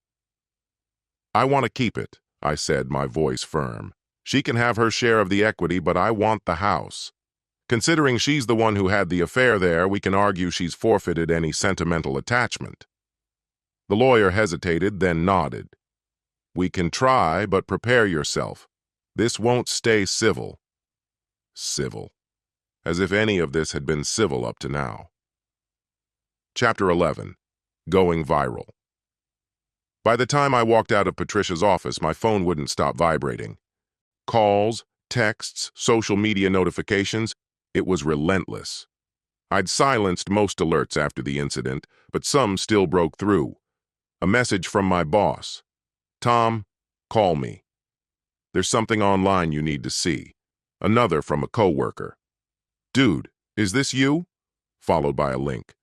"I want to keep it," I said, my voice firm. "She can have her share of the equity, but I want the house. Considering she's the one who had the affair there, we can argue she's forfeited any sentimental attachment." The lawyer hesitated, then nodded. "We can try, but prepare yourself. This won't stay civil." Civil. As if any of this had been civil up to now. Chapter 11. Going viral. By the time I walked out of Patricia's office, my phone wouldn't stop vibrating. Calls, texts, social media notifications, it was relentless. I'd silenced most alerts after the incident, but some still broke through. A message from my boss. "Tom, call me. There's something online you need to see." Another from a coworker. "Dude, is this you?" Followed by a link.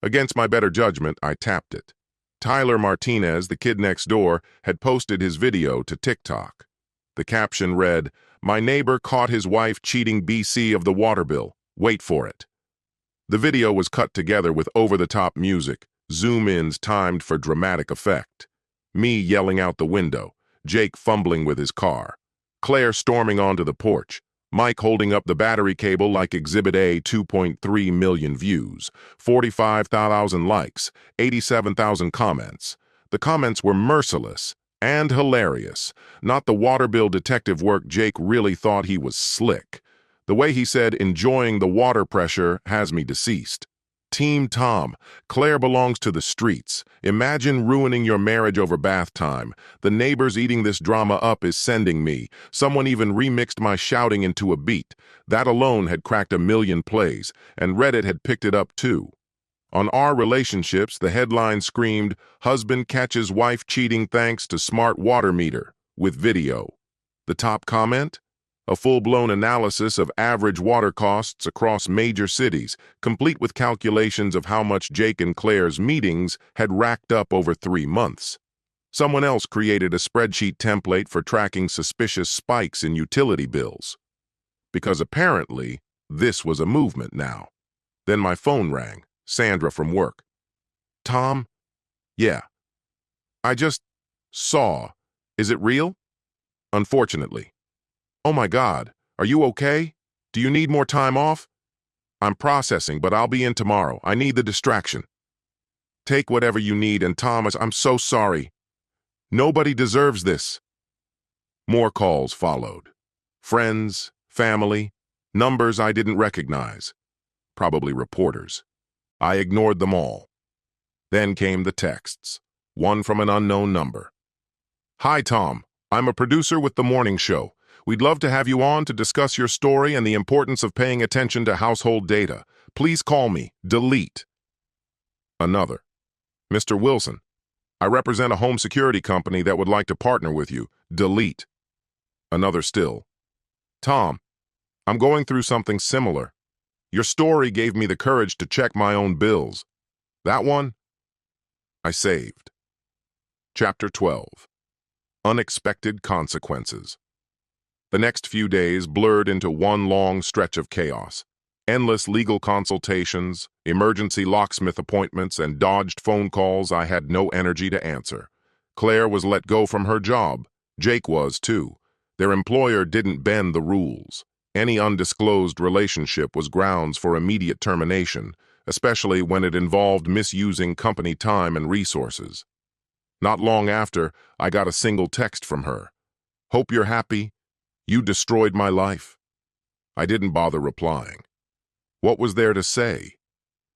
Against my better judgment, I tapped it. Tyler Martinez, the kid next door, had posted his video to TikTok. The caption read, "My neighbor caught his wife cheating BC of the water bill. Wait for it." The video was cut together with over-the-top music, zoom-ins timed for dramatic effect. Me yelling out the window, Jake fumbling with his car, Claire storming onto the porch, Mike holding up the battery cable like Exhibit A, 2.3 million views, 45,000 likes, 87,000 comments. The comments were merciless and hilarious. Not the water bill detective work. Jake really thought he was slick. The way he said, "Enjoying the water pressure has me deceased." Team Tom, Claire belongs to the streets. Imagine ruining your marriage over bath time. The neighbors eating this drama up is sending me. Someone even remixed my shouting into a beat. That alone had cracked 1 million plays, and Reddit had picked it up too. On Our Relationships, the headline screamed, "Husband catches wife cheating thanks to smart water meter," with video. The top comment? A full-blown analysis of average water costs across major cities, complete with calculations of how much Jake and Claire's meetings had racked up over 3 months. Someone else created a spreadsheet template for tracking suspicious spikes in utility bills. Because apparently, this was a movement now. Then my phone rang, Sandra from work. "Tom? Yeah. I just saw. Is it real?" "Unfortunately." "Oh my God, are you okay? Do you need more time off?" "I'm processing, but I'll be in tomorrow. I need the distraction." "Take whatever you need, and Thomas, I'm so sorry. Nobody deserves this." More calls followed. Friends, family, numbers I didn't recognize. Probably reporters. I ignored them all. Then came the texts, one from an unknown number. "Hi, Tom. I'm a producer with The Morning Show. We'd love to have you on to discuss your story and the importance of paying attention to household data. Please call me. Delete." Another. "Mr. Wilson, I represent a home security company that would like to partner with you. Delete." Another still. "Tom, I'm going through something similar. Your story gave me the courage to check my own bills." That one? I saved. Chapter 12. Unexpected Consequences. The next few days blurred into one long stretch of chaos. Endless legal consultations, emergency locksmith appointments, and dodged phone calls I had no energy to answer. Claire was let go from her job. Jake was, too. Their employer didn't bend the rules. Any undisclosed relationship was grounds for immediate termination, especially when it involved misusing company time and resources. Not long after, I got a single text from her. "Hope you're happy. You destroyed my life." I didn't bother replying. What was there to say?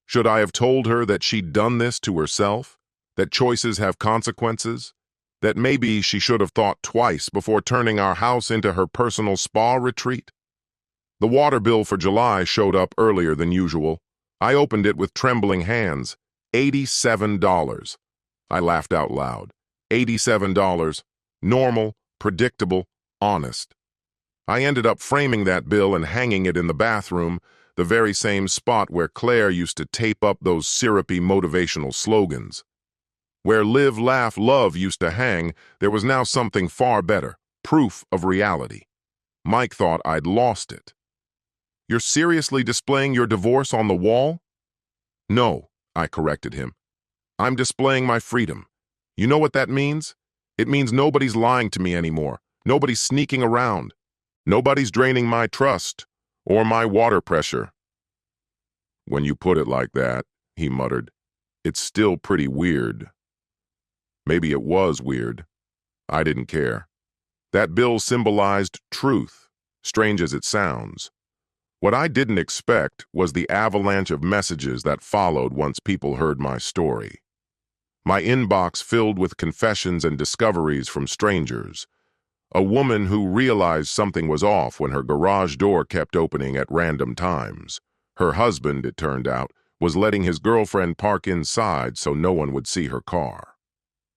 Should I have told her that she'd done this to herself? That choices have consequences? That maybe she should have thought twice before turning our house into her personal spa retreat? The water bill for July showed up earlier than usual. I opened it with trembling hands. $87. I laughed out loud. $87. Normal, predictable, honest. I ended up framing that bill and hanging it in the bathroom, the very same spot where Claire used to tape up those syrupy motivational slogans. Where live, laugh, love used to hang, there was now something far better, proof of reality. Mike thought I'd lost it. You're seriously displaying your divorce on the wall? No, I corrected him. I'm displaying my freedom. You know what that means? It means nobody's lying to me anymore. Nobody's sneaking around. Nobody's draining my trust or my water pressure. When you put it like that, he muttered, it's still pretty weird. Maybe it was weird. I didn't care. That bill symbolized truth, strange as it sounds. What I didn't expect was the avalanche of messages that followed once people heard my story. My inbox filled with confessions and discoveries from strangers. A woman who realized something was off when her garage door kept opening at random times. Her husband, it turned out, was letting his girlfriend park inside so no one would see her car.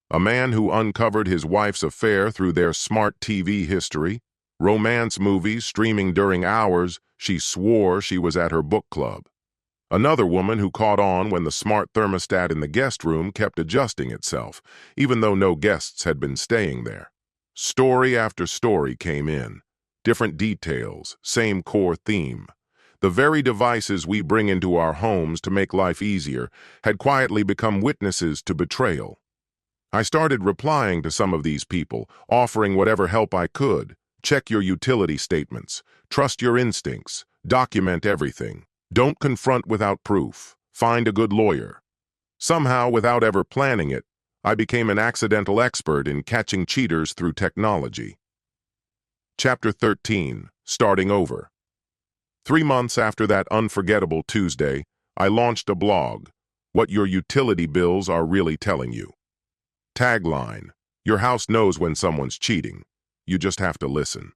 A man who uncovered his wife's affair through their smart TV history, romance movies streaming during hours she swore she was at her book club. Another woman who caught on when the smart thermostat in the guest room kept adjusting itself, even though no guests had been staying there. Story after story came in. Different details, same core theme. The very devices we bring into our homes to make life easier had quietly become witnesses to betrayal. I started replying to some of these people, offering whatever help I could. Check your utility statements. Trust your instincts. Document everything. Don't confront without proof. Find a good lawyer. Somehow, without ever planning it, I became an accidental expert in catching cheaters through technology. Chapter 13. Starting Over. 3 months after that unforgettable Tuesday, I launched a blog, What Your Utility Bills Are Really Telling You. Tagline, your house knows when someone's cheating. You just have to listen.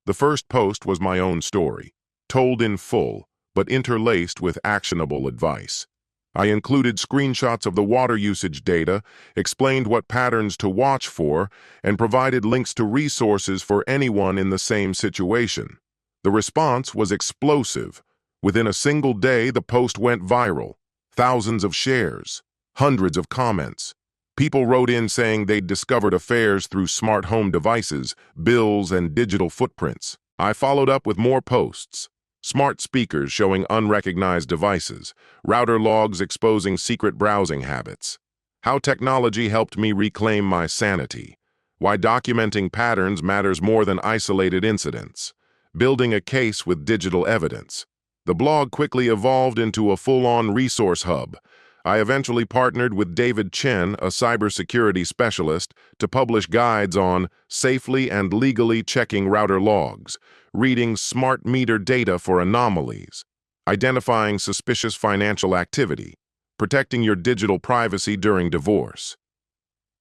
The first post was my own story, told in full, but interlaced with actionable advice. I included screenshots of the water usage data, explained what patterns to watch for, and provided links to resources for anyone in the same situation. The response was explosive. Within a single day, the post went viral. Thousands of shares, hundreds of comments. People wrote in saying they'd discovered affairs through smart home devices, bills, and digital footprints. I followed up with more posts. Smart speakers showing unrecognized devices, router logs exposing secret browsing habits. How technology helped me reclaim my sanity. Why documenting patterns matters more than isolated incidents. Building a case with digital evidence. The blog quickly evolved into a full-on resource hub. I eventually partnered with David Chen, a cybersecurity specialist, to publish guides on safely and legally checking router logs, reading smart meter data for anomalies, identifying suspicious financial activity, protecting your digital privacy during divorce.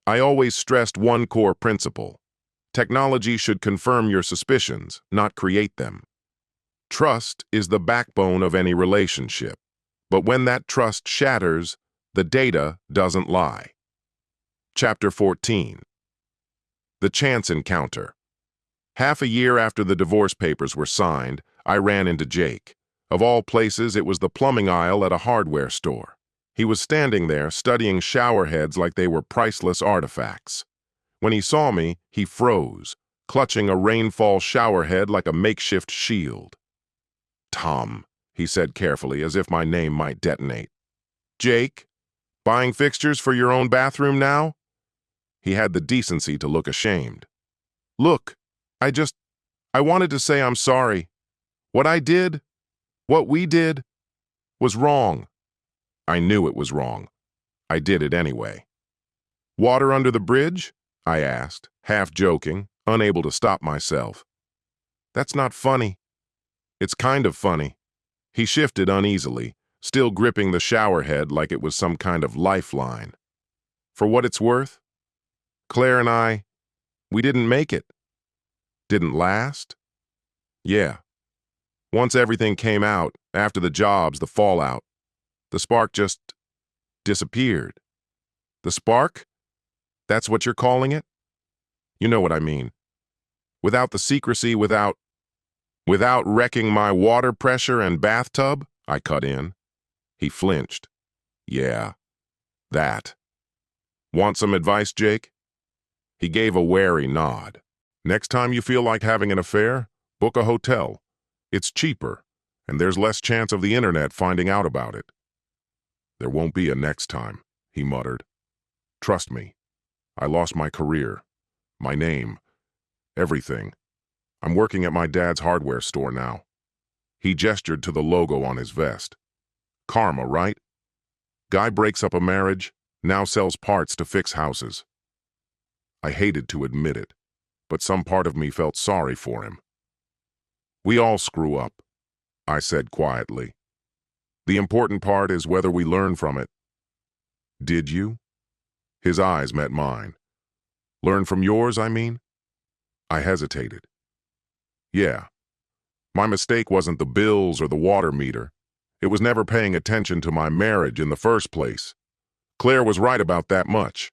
I always stressed one core principle. Technology should confirm your suspicions, not create them. Trust is the backbone of any relationship. But when that trust shatters, the data doesn't lie. Chapter 14. The Chance Encounter. Half a year after the divorce papers were signed, I ran into Jake. Of all places, it was the plumbing aisle at a hardware store. He was standing there, studying shower heads like they were priceless artifacts. When he saw me, he froze, clutching a rainfall shower head like a makeshift shield. Tom, he said carefully, as if my name might detonate. Jake, buying fixtures for your own bathroom now? He had the decency to look ashamed. Look, I wanted to say I'm sorry. What we did, was wrong. I knew it was wrong. I did it anyway. Water under the bridge? I asked, half joking, unable to stop myself. That's not funny. It's kind of funny. He shifted uneasily, still gripping the shower head like it was some kind of lifeline. For what it's worth, Claire and I, we didn't make it. Didn't last? Yeah. Once everything came out, after the jobs, the fallout, the spark just disappeared. The spark? That's what you're calling it? You know what I mean. Without the secrecy, without wrecking my water pressure and bathtub, I cut in. He flinched. Yeah, that. Want some advice, Jake? He gave a wary nod. Next time you feel like having an affair, book a hotel. It's cheaper, and there's less chance of the internet finding out about it. There won't be a next time, he muttered. Trust me. I lost my career, my name, everything. I'm working at my dad's hardware store now. He gestured to the logo on his vest. Karma, right? Guy breaks up a marriage, now sells parts to fix houses. I hated to admit it, but some part of me felt sorry for him. We all screw up, I said quietly. The important part is whether we learn from it. Did you? His eyes met mine. Learn from yours, I mean? I hesitated. Yeah. My mistake wasn't the bills or the water meter. It was never paying attention to my marriage in the first place. Claire was right about that much.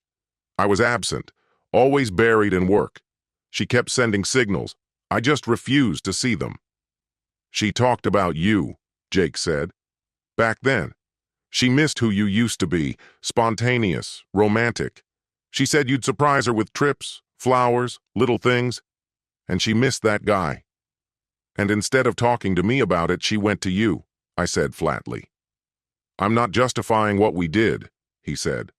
I was absent, always buried in work. She kept sending signals. I just refused to see them. She talked about you, Jake said. Back then. She missed who you used to be, spontaneous, romantic. She said you'd surprise her with trips, flowers, little things, and she missed that guy. And instead of talking to me about it, she went to you, I said flatly. I'm not justifying what we did, he said.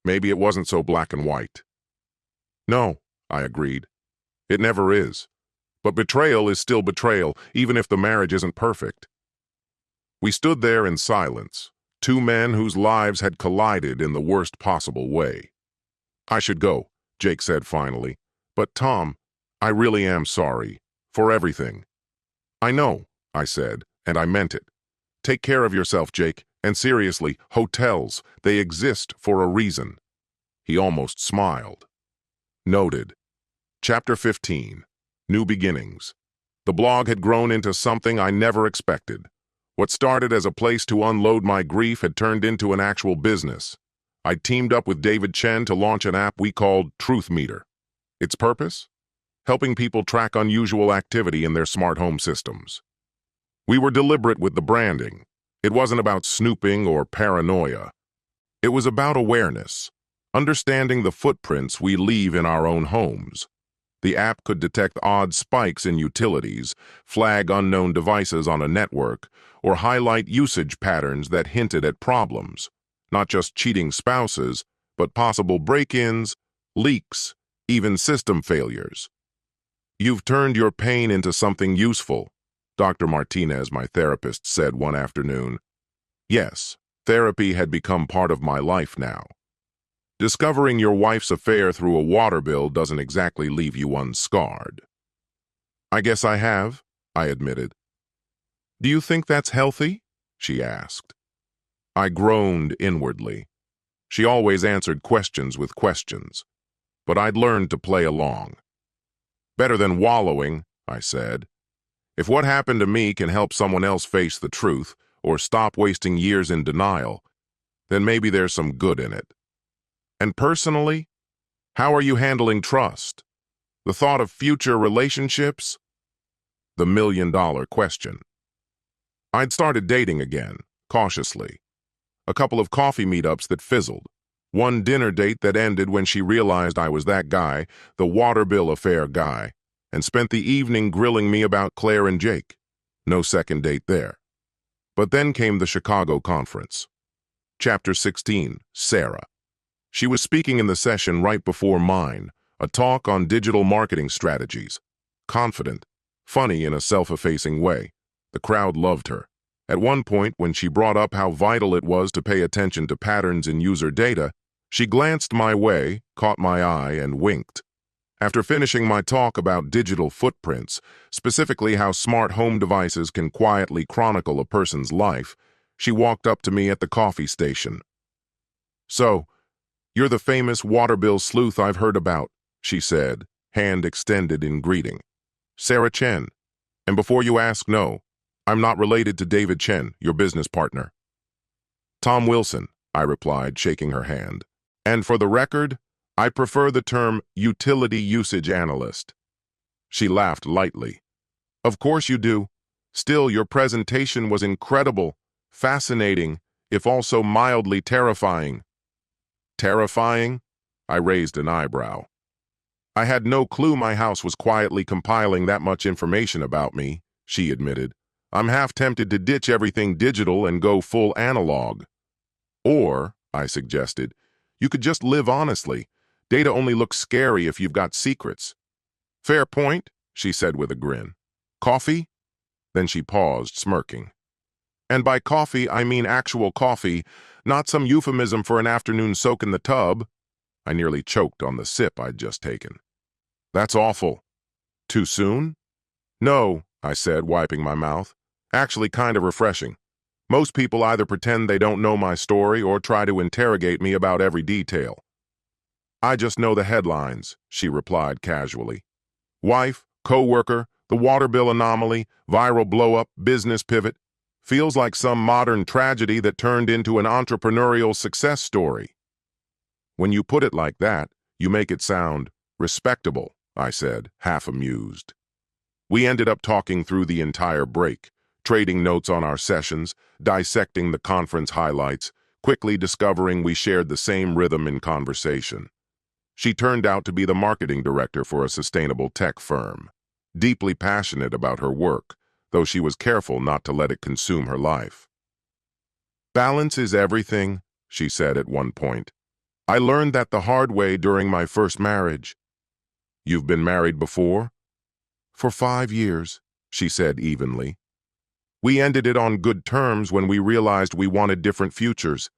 Maybe it wasn't so black and white. No, I agreed. It never is. But betrayal is still betrayal, even if the marriage isn't perfect. We stood there in silence, two men whose lives had collided in the worst possible way. I should go, Jake said finally. But Tom, I really am sorry. For everything. I know, I said, and I meant it. Take care of yourself, Jake, and seriously, hotels, they exist for a reason. He almost smiled. Noted. Chapter 15. New Beginnings. The blog had grown into something I never expected. What started as a place to unload my grief had turned into an actual business. I'd teamed up with David Chen to launch an app we called Truth Meter. Its purpose? Helping people track unusual activity in their smart home systems. We were deliberate with the branding. It wasn't about snooping or paranoia. It was about awareness, understanding the footprints we leave in our own homes. The app could detect odd spikes in utilities, flag unknown devices on a network, or highlight usage patterns that hinted at problems, not just cheating spouses, but possible break-ins, leaks, even system failures. You've turned your pain into something useful, Dr. Martinez, my therapist, said one afternoon. Yes, therapy had become part of my life now. Discovering your wife's affair through a water bill doesn't exactly leave you unscarred. I guess I have, I admitted. Do you think that's healthy? She asked. I groaned inwardly. She always answered questions with questions, but I'd learned to play along. Better than wallowing, I said. If what happened to me can help someone else face the truth or stop wasting years in denial, then maybe there's some good in it. And personally, how are you handling trust? The thought of future relationships? The million-dollar question. I'd started dating again, cautiously. A couple of coffee meetups that fizzled. One dinner date that ended when she realized I was that guy, the water bill affair guy, and spent the evening grilling me about Claire and Jake. No second date there. But then came the Chicago conference. Chapter 16, Sarah. She was speaking in the session right before mine, a talk on digital marketing strategies. Confident, funny in a self-effacing way. The crowd loved her. At one point, when she brought up how vital it was to pay attention to patterns in user data, she glanced my way, caught my eye, and winked. After finishing my talk about digital footprints, specifically how smart home devices can quietly chronicle a person's life, she walked up to me at the coffee station. So, you're the famous water bill sleuth I've heard about, she said, hand extended in greeting. Sarah Chen. And before you ask, no, I'm not related to David Chen, your business partner. Tom Wilson, I replied, shaking her hand. And for the record, I prefer the term utility usage analyst. She laughed lightly. Of course you do. Still, your presentation was incredible, fascinating, if also mildly terrifying. Terrifying? I raised an eyebrow. I had no clue my house was quietly compiling that much information about me, she admitted. I'm half tempted to ditch everything digital and go full analog. Or, I suggested, you could just live honestly. Data only looks scary if you've got secrets. Fair point, she said with a grin. Coffee? Then she paused, smirking. And by coffee, I mean actual coffee, not some euphemism for an afternoon soak in the tub. I nearly choked on the sip I'd just taken. That's awful. Too soon? No, I said, wiping my mouth. Actually kind of refreshing. Most people either pretend they don't know my story or try to interrogate me about every detail. I just know the headlines, she replied casually. Wife, co-worker, the water bill anomaly, viral blow-up, business pivot. Feels like some modern tragedy that turned into an entrepreneurial success story. When you put it like that, you make it sound respectable, I said, half amused. We ended up talking through the entire break, trading notes on our sessions, dissecting the conference highlights, quickly discovering we shared the same rhythm in conversation. She turned out to be the marketing director for a sustainable tech firm, deeply passionate about her work, though she was careful not to let it consume her life. Balance is everything, she said at one point. I learned that the hard way during my first marriage. You've been married before? For 5 years, she said evenly. We ended it on good terms when we realized we wanted different futures.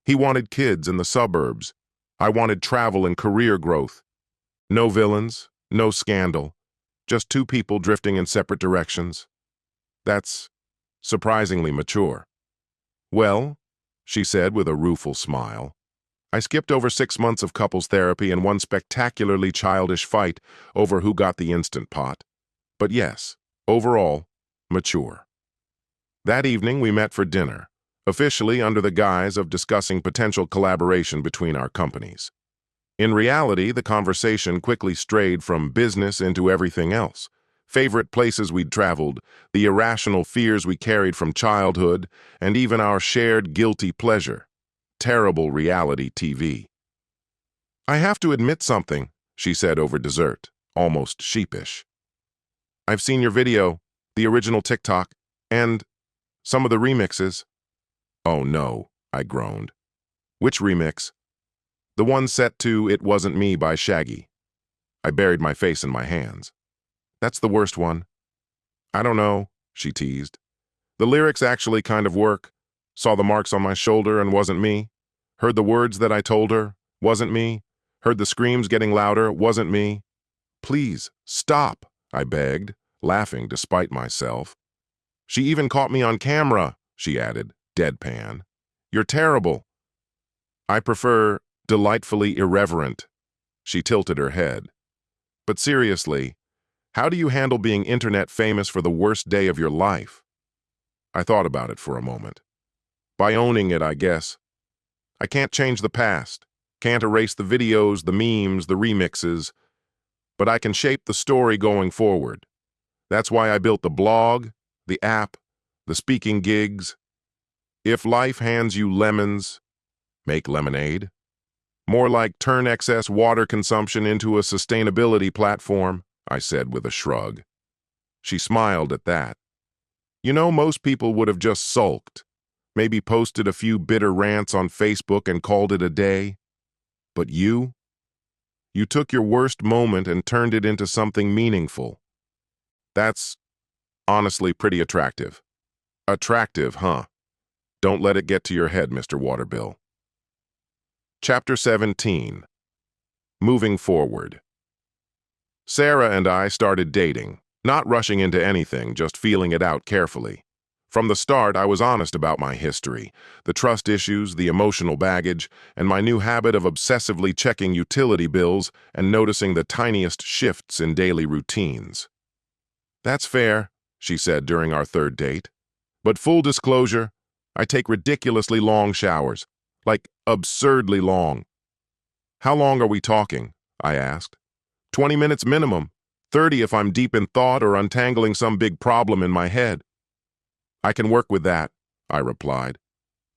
He wanted kids in the suburbs. I wanted travel and career growth. No villains, no scandal, just two people drifting in separate directions. That's surprisingly mature. Well, she said with a rueful smile, I skipped over 6 months of couples therapy and one spectacularly childish fight over who got the Instant Pot. But yes, overall, mature. That evening we met for dinner, officially under the guise of discussing potential collaboration between our companies. In reality, the conversation quickly strayed from business into everything else. Favorite places we'd traveled, the irrational fears we carried from childhood, and even our shared guilty pleasure, terrible reality TV. I have to admit something, she said over dessert, almost sheepish. I've seen your video, the original TikTok, and some of the remixes. Oh no, I groaned. Which remix? The one set to It Wasn't Me by Shaggy. I buried my face in my hands. That's the worst one. I don't know, she teased. The lyrics actually kind of work. Saw the marks on my shoulder and wasn't me. Heard the words that I told her, wasn't me. Heard the screams getting louder, wasn't me. Please, stop, I begged, laughing despite myself. She even caught me on camera, she added, deadpan. You're terrible. I prefer delightfully irreverent. She tilted her head. But seriously, how do you handle being internet famous for the worst day of your life? I thought about it for a moment. By owning it, I guess. I can't change the past, can't erase the videos, the memes, the remixes, but I can shape the story going forward. That's why I built the blog, the app, the speaking gigs. If life hands you lemons, make lemonade. More like turn excess water consumption into a sustainability platform, I said with a shrug. She smiled at that. You know, most people would have just sulked, maybe posted a few bitter rants on Facebook and called it a day. But you took your worst moment and turned it into something meaningful. That's honestly pretty attractive. Attractive, huh? Don't let it get to your head, Mr. Waterbill. Chapter 17. Moving Forward. Sarah and I started dating, not rushing into anything, just feeling it out carefully. From the start, I was honest about my history, the trust issues, the emotional baggage, and my new habit of obsessively checking utility bills and noticing the tiniest shifts in daily routines. That's fair, she said during our third date. But full disclosure, I take ridiculously long showers, like absurdly long. How long are we talking? I asked. 20 minutes minimum, 30 if I'm deep in thought or untangling some big problem in my head. I can work with that, I replied.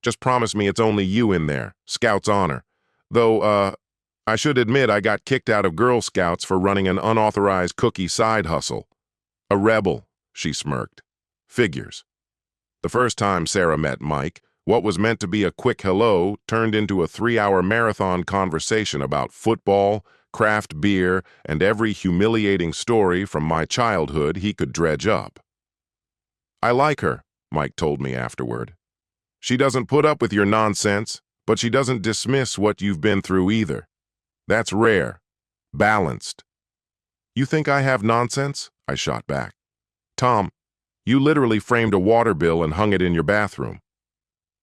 Just promise me it's only you in there, Scout's honor. Though, I should admit I got kicked out of Girl Scouts for running an unauthorized cookie side hustle. A rebel, she smirked. Figures. The first time Sarah met Mike, what was meant to be a quick hello turned into a 3-hour marathon conversation about football, craft beer, and every humiliating story from my childhood he could dredge up. I like her, Mike told me afterward. She doesn't put up with your nonsense, but she doesn't dismiss what you've been through either. That's rare. Balanced. You think I have nonsense? I shot back. Tom, you literally framed a water bill and hung it in your bathroom.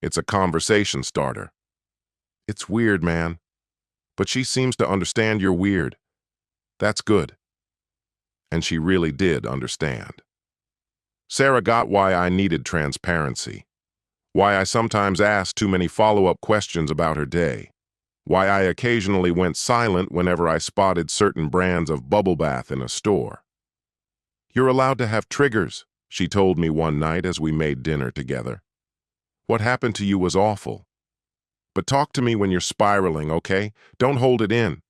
It's a conversation starter. It's weird, man. But she seems to understand you're weird. That's good. And she really did understand. Sarah got why I needed transparency. Why I sometimes asked too many follow-up questions about her day. Why I occasionally went silent whenever I spotted certain brands of bubble bath in a store. You're allowed to have triggers, she told me one night as we made dinner together. What happened to you was awful. But talk to me when you're spiraling, okay? Don't hold it in.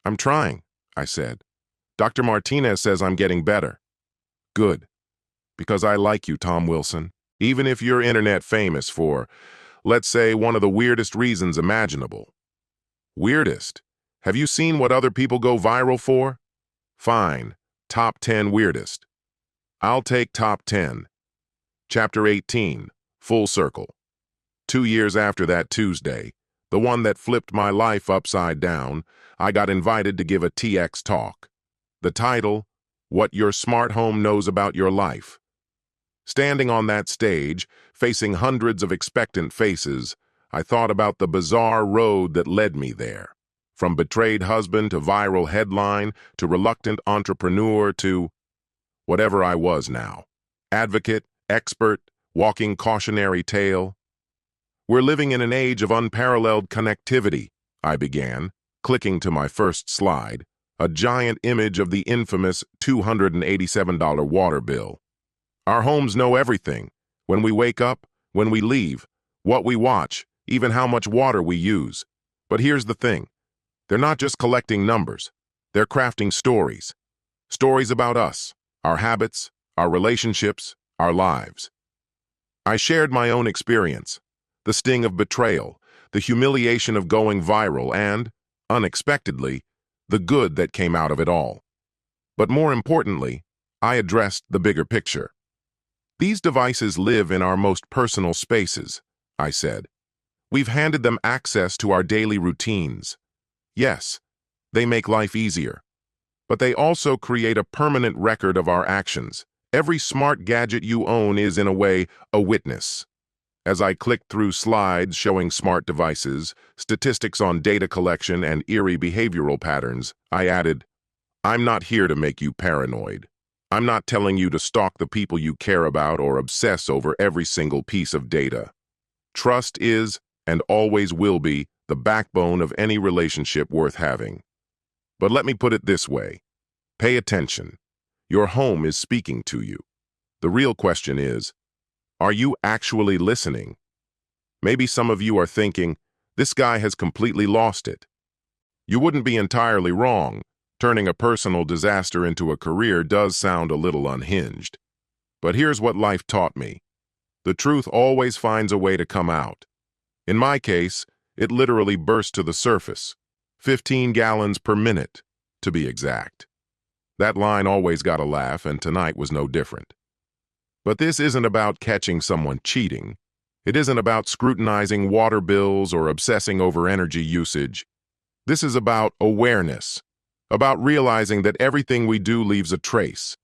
I'm trying, I said. Dr. Martinez says I'm getting better. Good. Because I like you, Tom Wilson. Even if you're internet famous for, let's say, one of the weirdest reasons imaginable. Weirdest? Have you seen what other people go viral for? Fine. Top 10 weirdest. I'll take top 10. Chapter 18. Full circle. 2 years after that Tuesday, the one that flipped my life upside down, I got invited to give a TX talk. The title, What Your Smart Home Knows About Your Life. Standing on that stage, facing hundreds of expectant faces, I thought about the bizarre road that led me there. From betrayed husband to viral headline to reluctant entrepreneur to whatever I was now. Advocate, expert, walking cautionary tale. We're living in an age of unparalleled connectivity, I began, clicking to my first slide, a giant image of the infamous $287 water bill. Our homes know everything. When we wake up, when we leave, what we watch, even how much water we use. But here's the thing. They're not just collecting numbers. They're crafting stories. Stories about us, our habits, our relationships, our lives. I shared my own experience, the sting of betrayal, the humiliation of going viral, and, unexpectedly, the good that came out of it all. But more importantly, I addressed the bigger picture. These devices live in our most personal spaces, I said. We've handed them access to our daily routines. Yes, they make life easier. But they also create a permanent record of our actions. Every smart gadget you own is, in a way, a witness. As I clicked through slides showing smart devices, statistics on data collection, and eerie behavioral patterns, I added, I'm not here to make you paranoid. I'm not telling you to stalk the people you care about or obsess over every single piece of data. Trust is, and always will be, the backbone of any relationship worth having. But let me put it this way. Pay attention. Your home is speaking to you. The real question is, are you actually listening? Maybe some of you are thinking, this guy has completely lost it. You wouldn't be entirely wrong. Turning a personal disaster into a career does sound a little unhinged. But here's what life taught me. The truth always finds a way to come out. In my case, it literally burst to the surface. 15 gallons per minute, to be exact. That line always got a laugh, and tonight was no different. But this isn't about catching someone cheating. It isn't about scrutinizing water bills or obsessing over energy usage. This is about awareness, about realizing that everything we do leaves a trace.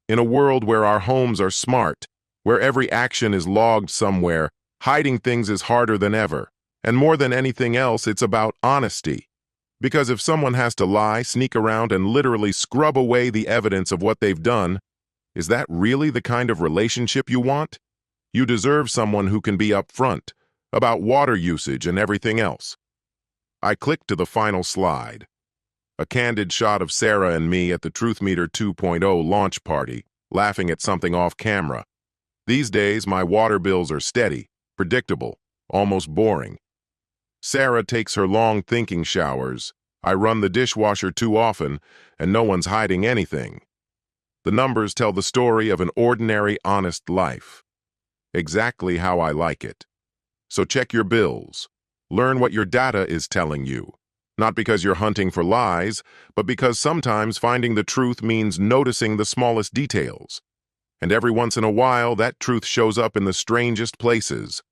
In a world where our homes are smart, where every action is logged somewhere, hiding things is harder than ever. And more than anything else, it's about honesty. Because if someone has to lie, sneak around, and literally scrub away the evidence of what they've done, is that really the kind of relationship you want? You deserve someone who can be upfront about water usage and everything else. I clicked to the final slide. A candid shot of Sarah and me at the Truth Meter 2.0 launch party, laughing at something off camera. These days, my water bills are steady, predictable, almost boring. Sarah takes her long thinking showers. I run the dishwasher too often, and no one's hiding anything. The numbers tell the story of an ordinary, honest life. Exactly how I like it. So check your bills. Learn what your data is telling you. Not because you're hunting for lies, but because sometimes finding the truth means noticing the smallest details. And every once in a while, that truth shows up in the strangest places.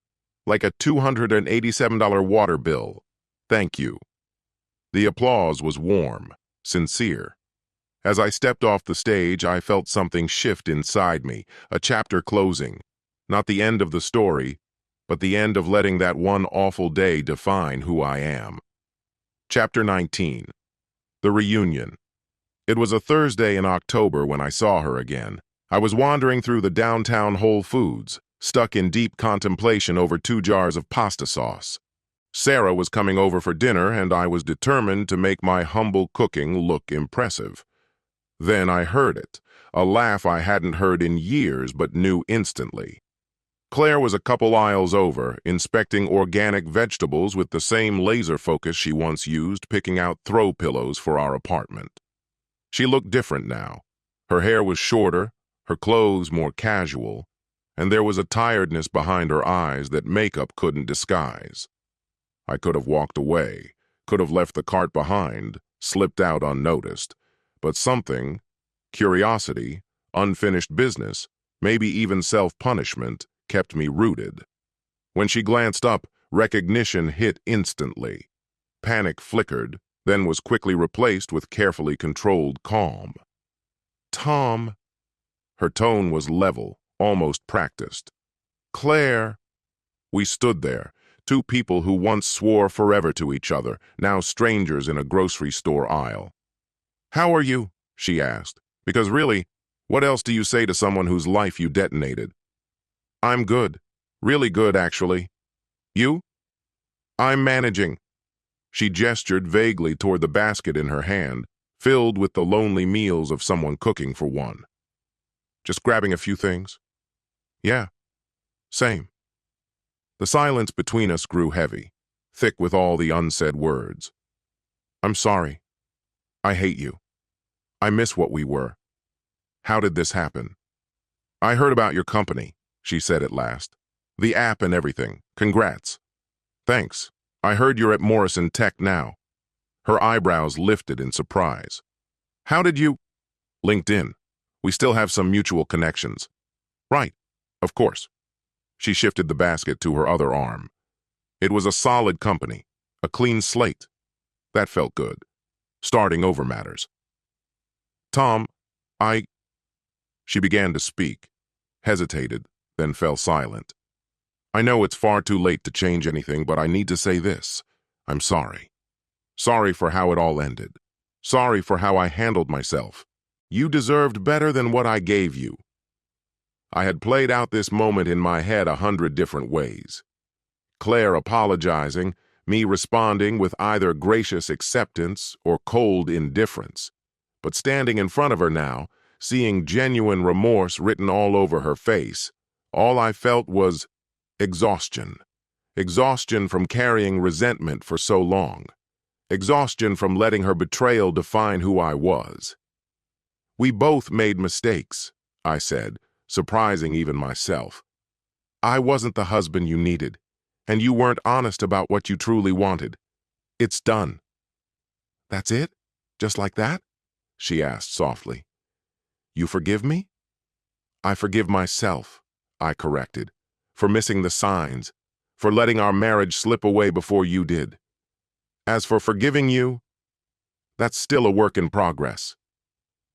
Like a $287 water bill. Thank you. The applause was warm, sincere. As I stepped off the stage, I felt something shift inside me, a chapter closing. Not the end of the story, but the end of letting that one awful day define who I am. Chapter 19. The Reunion. It was a Thursday in October when I saw her again. I was wandering through the downtown Whole Foods, stuck in deep contemplation over 2 jars of pasta sauce. Sarah was coming over for dinner, and I was determined to make my humble cooking look impressive. Then I heard it, a laugh I hadn't heard in years but knew instantly. Claire was a couple aisles over, inspecting organic vegetables with the same laser focus she once used picking out throw pillows for our apartment. She looked different now. Her hair was shorter, her clothes more casual, and there was a tiredness behind her eyes that makeup couldn't disguise. I could have walked away, could have left the cart behind, slipped out unnoticed, but something, curiosity, unfinished business, maybe even self-punishment, kept me rooted. When she glanced up, recognition hit instantly. Panic flickered, then was quickly replaced with carefully controlled calm. "Tom." Her tone was level, almost practiced. "Claire." We stood there, 2 people who once swore forever to each other, now strangers in a grocery store aisle. "How are you?" she asked. Because really, what else do you say to someone whose life you detonated? "I'm good. Really good, actually." "You?" "I'm managing." She gestured vaguely toward the basket in her hand, filled with the lonely meals of someone cooking for one. "Just grabbing a few things?" "Yeah. Same." The silence between us grew heavy, thick with all the unsaid words. "I'm sorry. I hate you. I miss what we were. How did this happen?" "I heard about your company," she said at last. "The app and everything. Congrats." "Thanks. I heard you're at Morrison Tech now." Her eyebrows lifted in surprise. "How did you—" "LinkedIn. We still have some mutual connections." "Right. Of course." She shifted the basket to her other arm. It was a solid company, a clean slate. That felt good. Starting over matters. "Tom, I—" She began to speak, hesitated, then fell silent. "I know it's far too late to change anything, but I need to say this. I'm sorry. Sorry for how it all ended. Sorry for how I handled myself. You deserved better than what I gave you." I had played out this moment in my head 100 different ways. Claire apologizing, me responding with either gracious acceptance or cold indifference. But standing in front of her now, seeing genuine remorse written all over her face, all I felt was exhaustion. Exhaustion from carrying resentment for so long. Exhaustion from letting her betrayal define who I was. "We both made mistakes," I said, surprising even myself. "I wasn't the husband you needed, and you weren't honest about what you truly wanted. It's done." "That's it? Just like that?" she asked softly. "You forgive me?" "I forgive myself," I corrected, "for missing the signs, for letting our marriage slip away before you did. As for forgiving you, that's still a work in progress.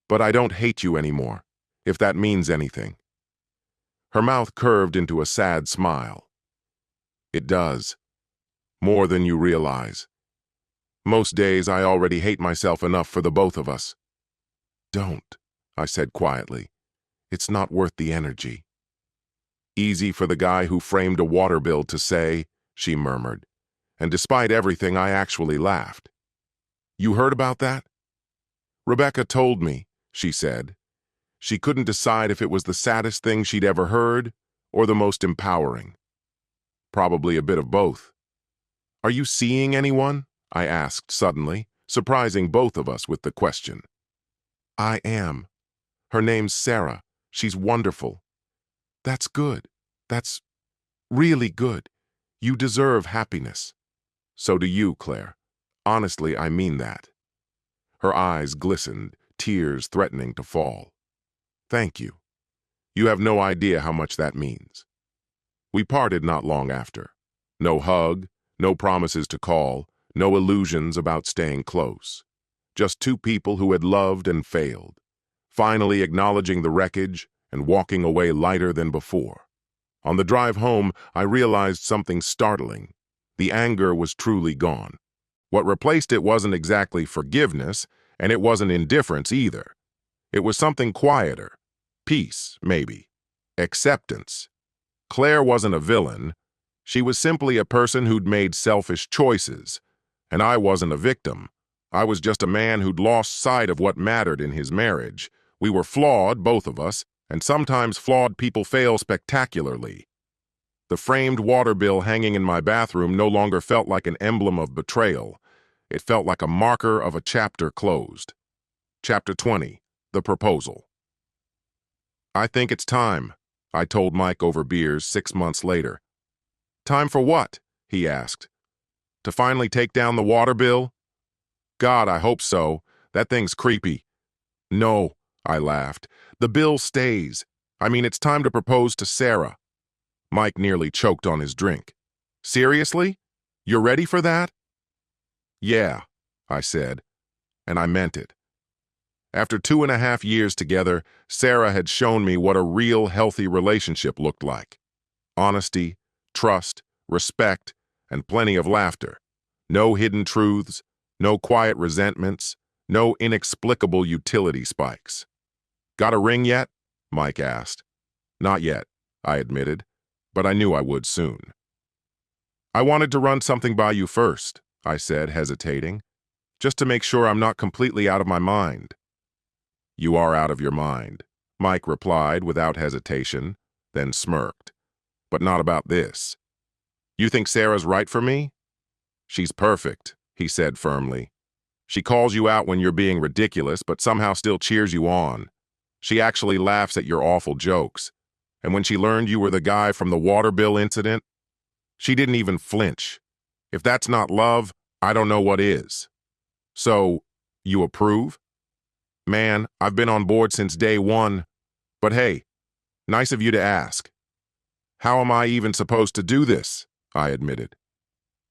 But I don't hate you anymore, if that means anything." Her mouth curved into a sad smile. "It does. More than you realize. Most days I already hate myself enough for the both of us." "Don't," I said quietly. "It's not worth the energy." "Easy for the guy who framed a water bill to say," she murmured. And despite everything, I actually laughed. "You heard about that?" "Rebecca told me," she said. She couldn't decide if it was the saddest thing she'd ever heard or the most empowering. Probably a bit of both. Are you seeing anyone? I asked suddenly, surprising both of us with the question. I am. Her name's Sarah. She's wonderful. That's good. That's really good. You deserve happiness. So do you, Claire. Honestly, I mean that. Her eyes glistened, tears threatening to fall. Thank you. You have no idea how much that means. We parted not long after. No hug, no promises to call, no illusions about staying close. Just two people who had loved and failed, finally acknowledging the wreckage and walking away lighter than before. On the drive home, I realized something startling. The anger was truly gone. What replaced it wasn't exactly forgiveness, and it wasn't indifference either. It was something quieter. Peace, maybe. Acceptance. Claire wasn't a villain. She was simply a person who'd made selfish choices. And I wasn't a victim. I was just a man who'd lost sight of what mattered in his marriage. We were flawed, both of us, and sometimes flawed people fail spectacularly. The framed water bill hanging in my bathroom no longer felt like an emblem of betrayal. It felt like a marker of a chapter closed. Chapter 20, The Proposal. I think it's time, I told Mike over beers 6 months later. Time for what? He asked. To finally take down the water bill? God, I hope so. That thing's creepy. No, I laughed. The bill stays. I mean, it's time to propose to Sarah. Mike nearly choked on his drink. Seriously? You're ready for that? Yeah, I said, and I meant it. After 2.5 years together, Sarah had shown me what a real, healthy relationship looked like. Honesty, trust, respect, and plenty of laughter. No hidden truths, no quiet resentments, no inexplicable utility spikes. Got a ring yet? Mike asked. Not yet, I admitted, but I knew I would soon. I wanted to run something by you first, I said, hesitating, just to make sure I'm not completely out of my mind. You are out of your mind, Mike replied without hesitation, then smirked. But not about this. You think Sarah's right for me? She's perfect, he said firmly. She calls you out when you're being ridiculous, but somehow still cheers you on. She actually laughs at your awful jokes. And when she learned you were the guy from the water bill incident, she didn't even flinch. If that's not love, I don't know what is. So, you approve? Man, I've been on board since day one. But hey, nice of you to ask. How am I even supposed to do this? I admitted.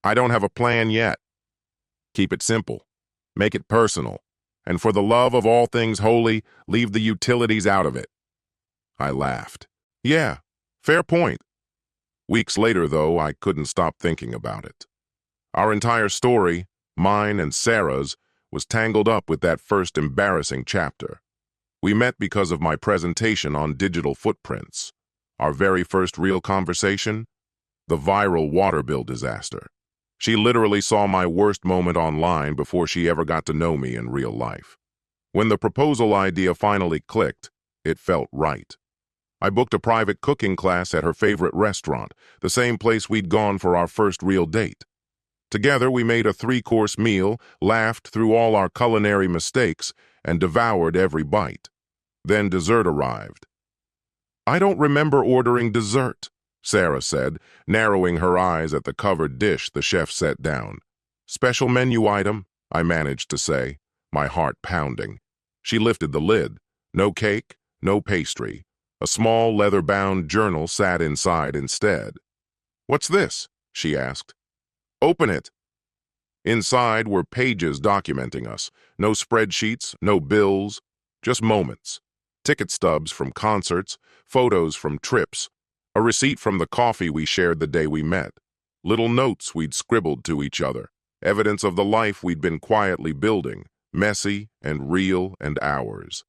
I don't have a plan yet. Keep it simple. Make it personal. And for the love of all things holy, leave the utilities out of it. I laughed. Yeah, fair point. Weeks later, though, I couldn't stop thinking about it. Our entire story, mine and Sarah's, was tangled up with that first embarrassing chapter. We met because of my presentation on digital footprints. Our very first real conversation, the viral water bill disaster. She literally saw my worst moment online before she ever got to know me in real life. When the proposal idea finally clicked, it felt right. I booked a private cooking class at her favorite restaurant, the same place we'd gone for our first real date. Together, we made a 3-course meal, laughed through all our culinary mistakes, and devoured every bite. Then dessert arrived. I don't remember ordering dessert, Sarah said, narrowing her eyes at the covered dish the chef set down. Special menu item, I managed to say, my heart pounding. She lifted the lid. No cake, no pastry. A small leather-bound journal sat inside instead. What's this? She asked. Open it. Inside were pages documenting us. No spreadsheets, no bills, just moments. Ticket stubs from concerts, photos from trips, a receipt from the coffee we shared the day we met, little notes we'd scribbled to each other, evidence of the life we'd been quietly building, messy and real and ours.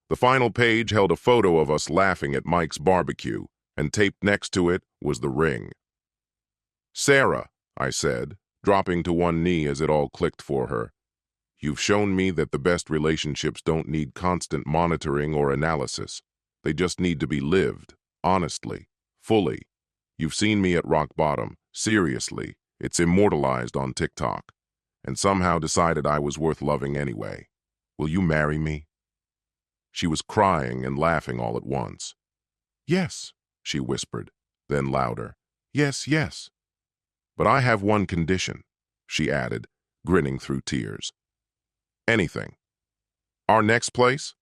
The final page held a photo of us laughing at Mike's barbecue, and taped next to it was the ring. Sarah, I said, dropping to one knee as it all clicked for her. You've shown me that the best relationships don't need constant monitoring or analysis. They just need to be lived, honestly, fully. You've seen me at rock bottom, seriously, It's immortalized on TikTok, and somehow decided I was worth loving anyway. Will you marry me? She was crying and laughing all at once. Yes, she whispered, then louder. Yes, yes. But I have one condition, she added, grinning through tears. Anything. Our next place?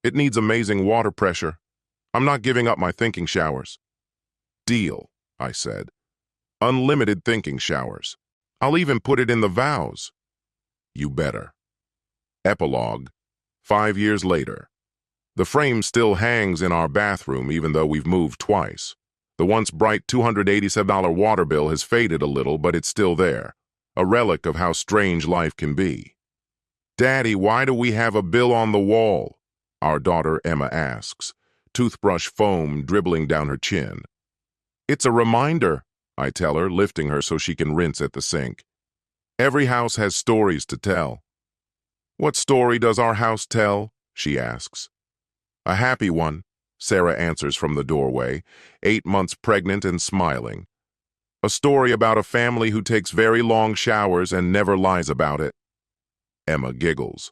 It needs amazing water pressure. I'm not giving up my thinking showers. Deal, I said. Unlimited thinking showers. I'll even put it in the vows. You better. Epilogue. 5 years later. The frame still hangs in our bathroom even though we've moved twice. The once bright $287 water bill has faded a little, but it's still there. A relic of how strange life can be. Daddy, why do we have a bill on the wall? Our daughter Emma asks, toothbrush foam dribbling down her chin. It's a reminder, I tell her, lifting her so she can rinse at the sink. Every house has stories to tell. What story does our house tell? She asks. A happy one, Sarah answers from the doorway, 8 months pregnant and smiling. A story about a family who takes very long showers and never lies about it. Emma giggles.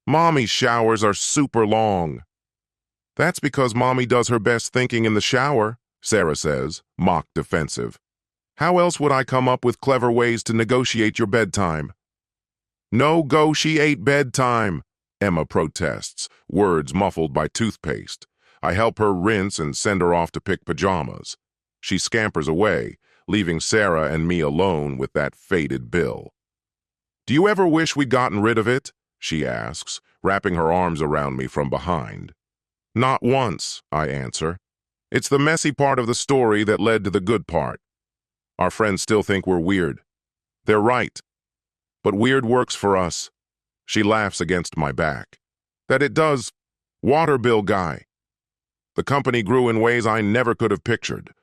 Mommy's showers are super long. That's because Mommy does her best thinking in the shower, Sarah says, mock defensive. How else would I come up with clever ways to negotiate your bedtime? No-go-she-ate bedtime, Emma protests, words muffled by toothpaste. I help her rinse and send her off to pick pajamas. She scampers away, leaving Sarah and me alone with that faded bill. Do you ever wish we'd gotten rid of it? She asks, wrapping her arms around me from behind. Not once, I answer. It's the messy part of the story that led to the good part. Our friends still think we're weird. They're right. But weird works for us. She laughs against my back. That it does. Water bill guy. The company grew in ways I never could have pictured.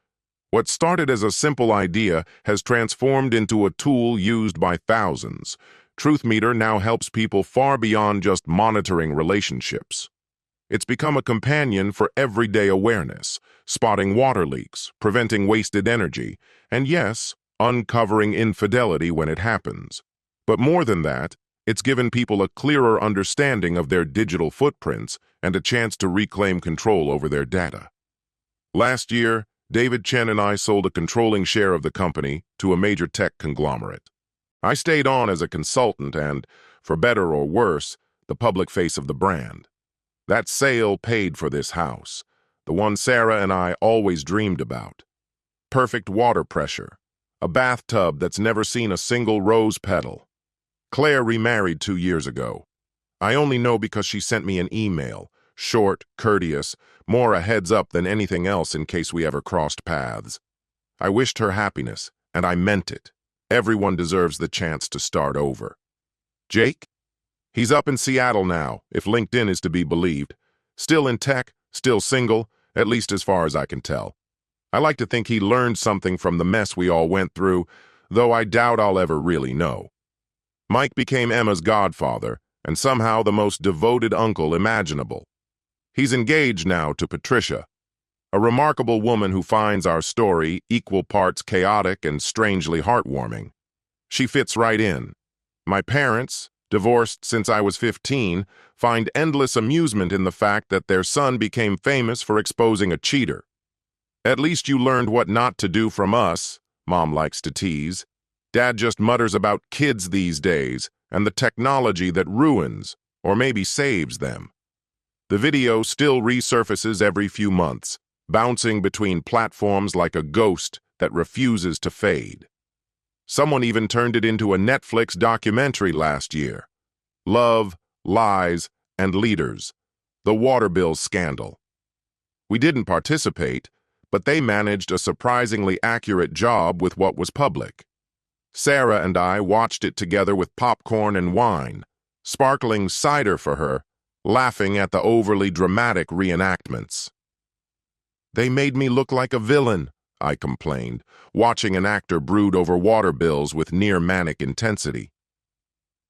What started as a simple idea has transformed into a tool used by thousands. TruthMeter now helps people far beyond just monitoring relationships. It's become a companion for everyday awareness, spotting water leaks, preventing wasted energy, and yes, uncovering infidelity when it happens. But more than that, it's given people a clearer understanding of their digital footprints and a chance to reclaim control over their data. Last year, David Chen and I sold a controlling share of the company to a major tech conglomerate. I stayed on as a consultant and, for better or worse, the public face of the brand. That sale paid for this house, the one Sarah and I always dreamed about. Perfect water pressure, a bathtub that's never seen a single rose petal. Claire remarried 2 years ago. I only know because she sent me an email, short, courteous, more a heads up than anything else in case we ever crossed paths. I wished her happiness, and I meant it. Everyone deserves the chance to start over. Jake? He's up in Seattle now, if LinkedIn is to be believed. Still in tech, still single, at least as far as I can tell. I like to think he learned something from the mess we all went through, though I doubt I'll ever really know. Mike became Emma's godfather, and somehow the most devoted uncle imaginable. He's engaged now to Patricia, a remarkable woman who finds our story equal parts chaotic and strangely heartwarming. She fits right in. My parents, divorced since I was 15, find endless amusement in the fact that their son became famous for exposing a cheater. At least you learned what not to do from us, Mom likes to tease. Dad just mutters about kids these days and the technology that ruins, or maybe saves them. The video still resurfaces every few months, bouncing between platforms like a ghost that refuses to fade. Someone even turned it into a Netflix documentary last year. Love, Lies, and Leaders, the water bill scandal. We didn't participate, but they managed a surprisingly accurate job with what was public. Sarah and I watched it together with popcorn and wine, sparkling cider for her, laughing at the overly dramatic reenactments. They made me look like a villain, I complained, watching an actor brood over water bills with near-manic intensity.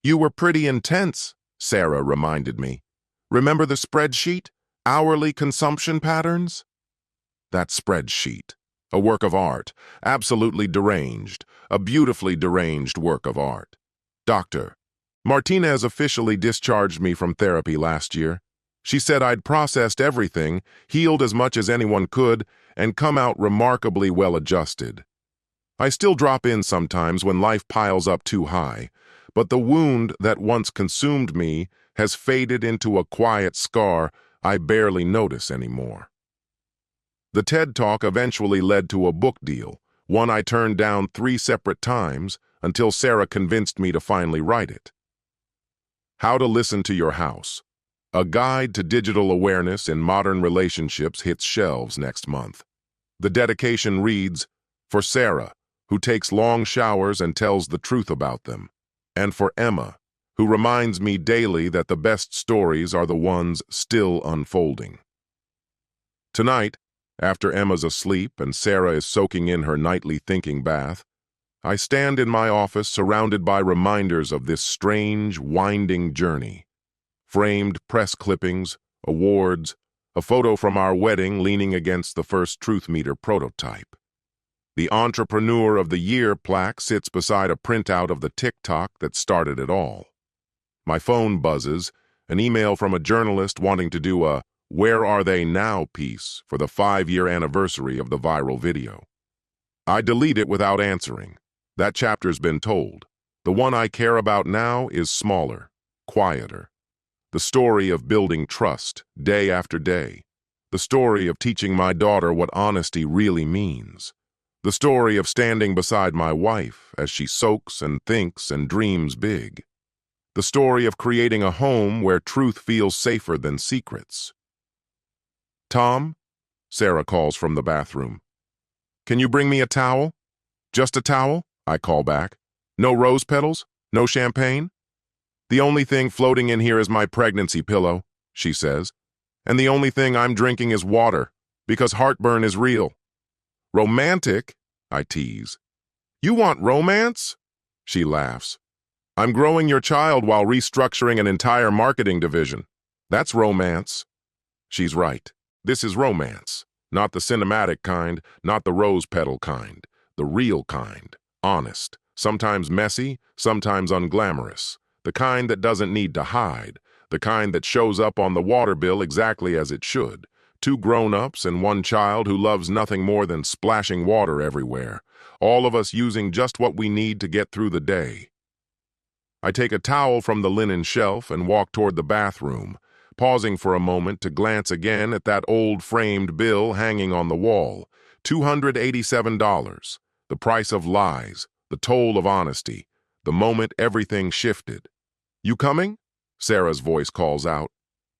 You were pretty intense, Sarah reminded me. Remember the spreadsheet? Hourly consumption patterns? That spreadsheet. A work of art, absolutely deranged, a beautifully deranged work of art. Doctor, Martinez officially discharged me from therapy last year. She said I'd processed everything, healed as much as anyone could, and come out remarkably well-adjusted. I still drop in sometimes when life piles up too high, but the wound that once consumed me has faded into a quiet scar I barely notice anymore. The TED Talk eventually led to a book deal, one I turned down 3 separate times until Sarah convinced me to finally write it. How to Listen to Your House. A Guide to Digital Awareness in Modern Relationships hits shelves next month. The dedication reads, for Sarah, who takes long showers and tells the truth about them, and for Emma, who reminds me daily that the best stories are the ones still unfolding. Tonight, after Emma's asleep and Sarah is soaking in her nightly thinking bath, I stand in my office surrounded by reminders of this strange, winding journey. Framed press clippings, awards, a photo from our wedding leaning against the first truth meter prototype. The Entrepreneur of the Year plaque sits beside a printout of the TikTok that started it all. My phone buzzes, an email from a journalist wanting to do a "Where Are They Now" piece for the 5-year anniversary of the viral video. I delete it without answering. That chapter's been told. The one I care about now is smaller, quieter. The story of building trust, day after day. The story of teaching my daughter what honesty really means. The story of standing beside my wife as she soaks and thinks and dreams big. The story of creating a home where truth feels safer than secrets. Tom? Sarah calls from the bathroom. Can you bring me a towel? Just a towel? I call back. No rose petals? No champagne? The only thing floating in here is my pregnancy pillow, she says. And the only thing I'm drinking is water, because heartburn is real. Romantic? I tease. You want romance? She laughs. I'm growing your child while restructuring an entire marketing division. That's romance. She's right. This is romance. Not the cinematic kind, not the rose petal kind. The real kind. Honest. Sometimes messy, sometimes unglamorous. The kind that doesn't need to hide. The kind that shows up on the water bill exactly as it should. 2 grown-ups and 1 child who loves nothing more than splashing water everywhere. All of us using just what we need to get through the day. I take a towel from the linen shelf and walk toward the bathroom, pausing for a moment to glance again at that old framed bill hanging on the wall. $287. The price of lies, the toll of honesty, the moment everything shifted. You coming? Sarah's voice calls out.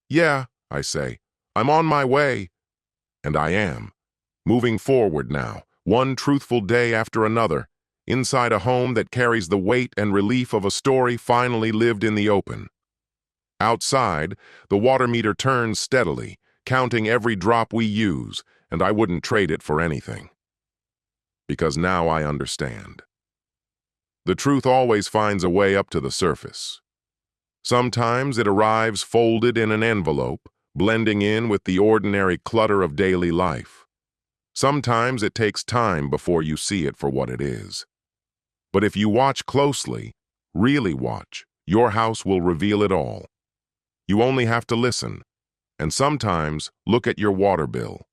Yeah, I say. I'm on my way. And I am. Moving forward now, one truthful day after another, inside a home that carries the weight and relief of a story finally lived in the open. Outside, the water meter turns steadily, counting every drop we use, and I wouldn't trade it for anything. Because now I understand. The truth always finds a way up to the surface. Sometimes it arrives folded in an envelope, blending in with the ordinary clutter of daily life. Sometimes it takes time before you see it for what it is. But if you watch closely, really watch, your house will reveal it all. You only have to listen, and sometimes look at your water bill.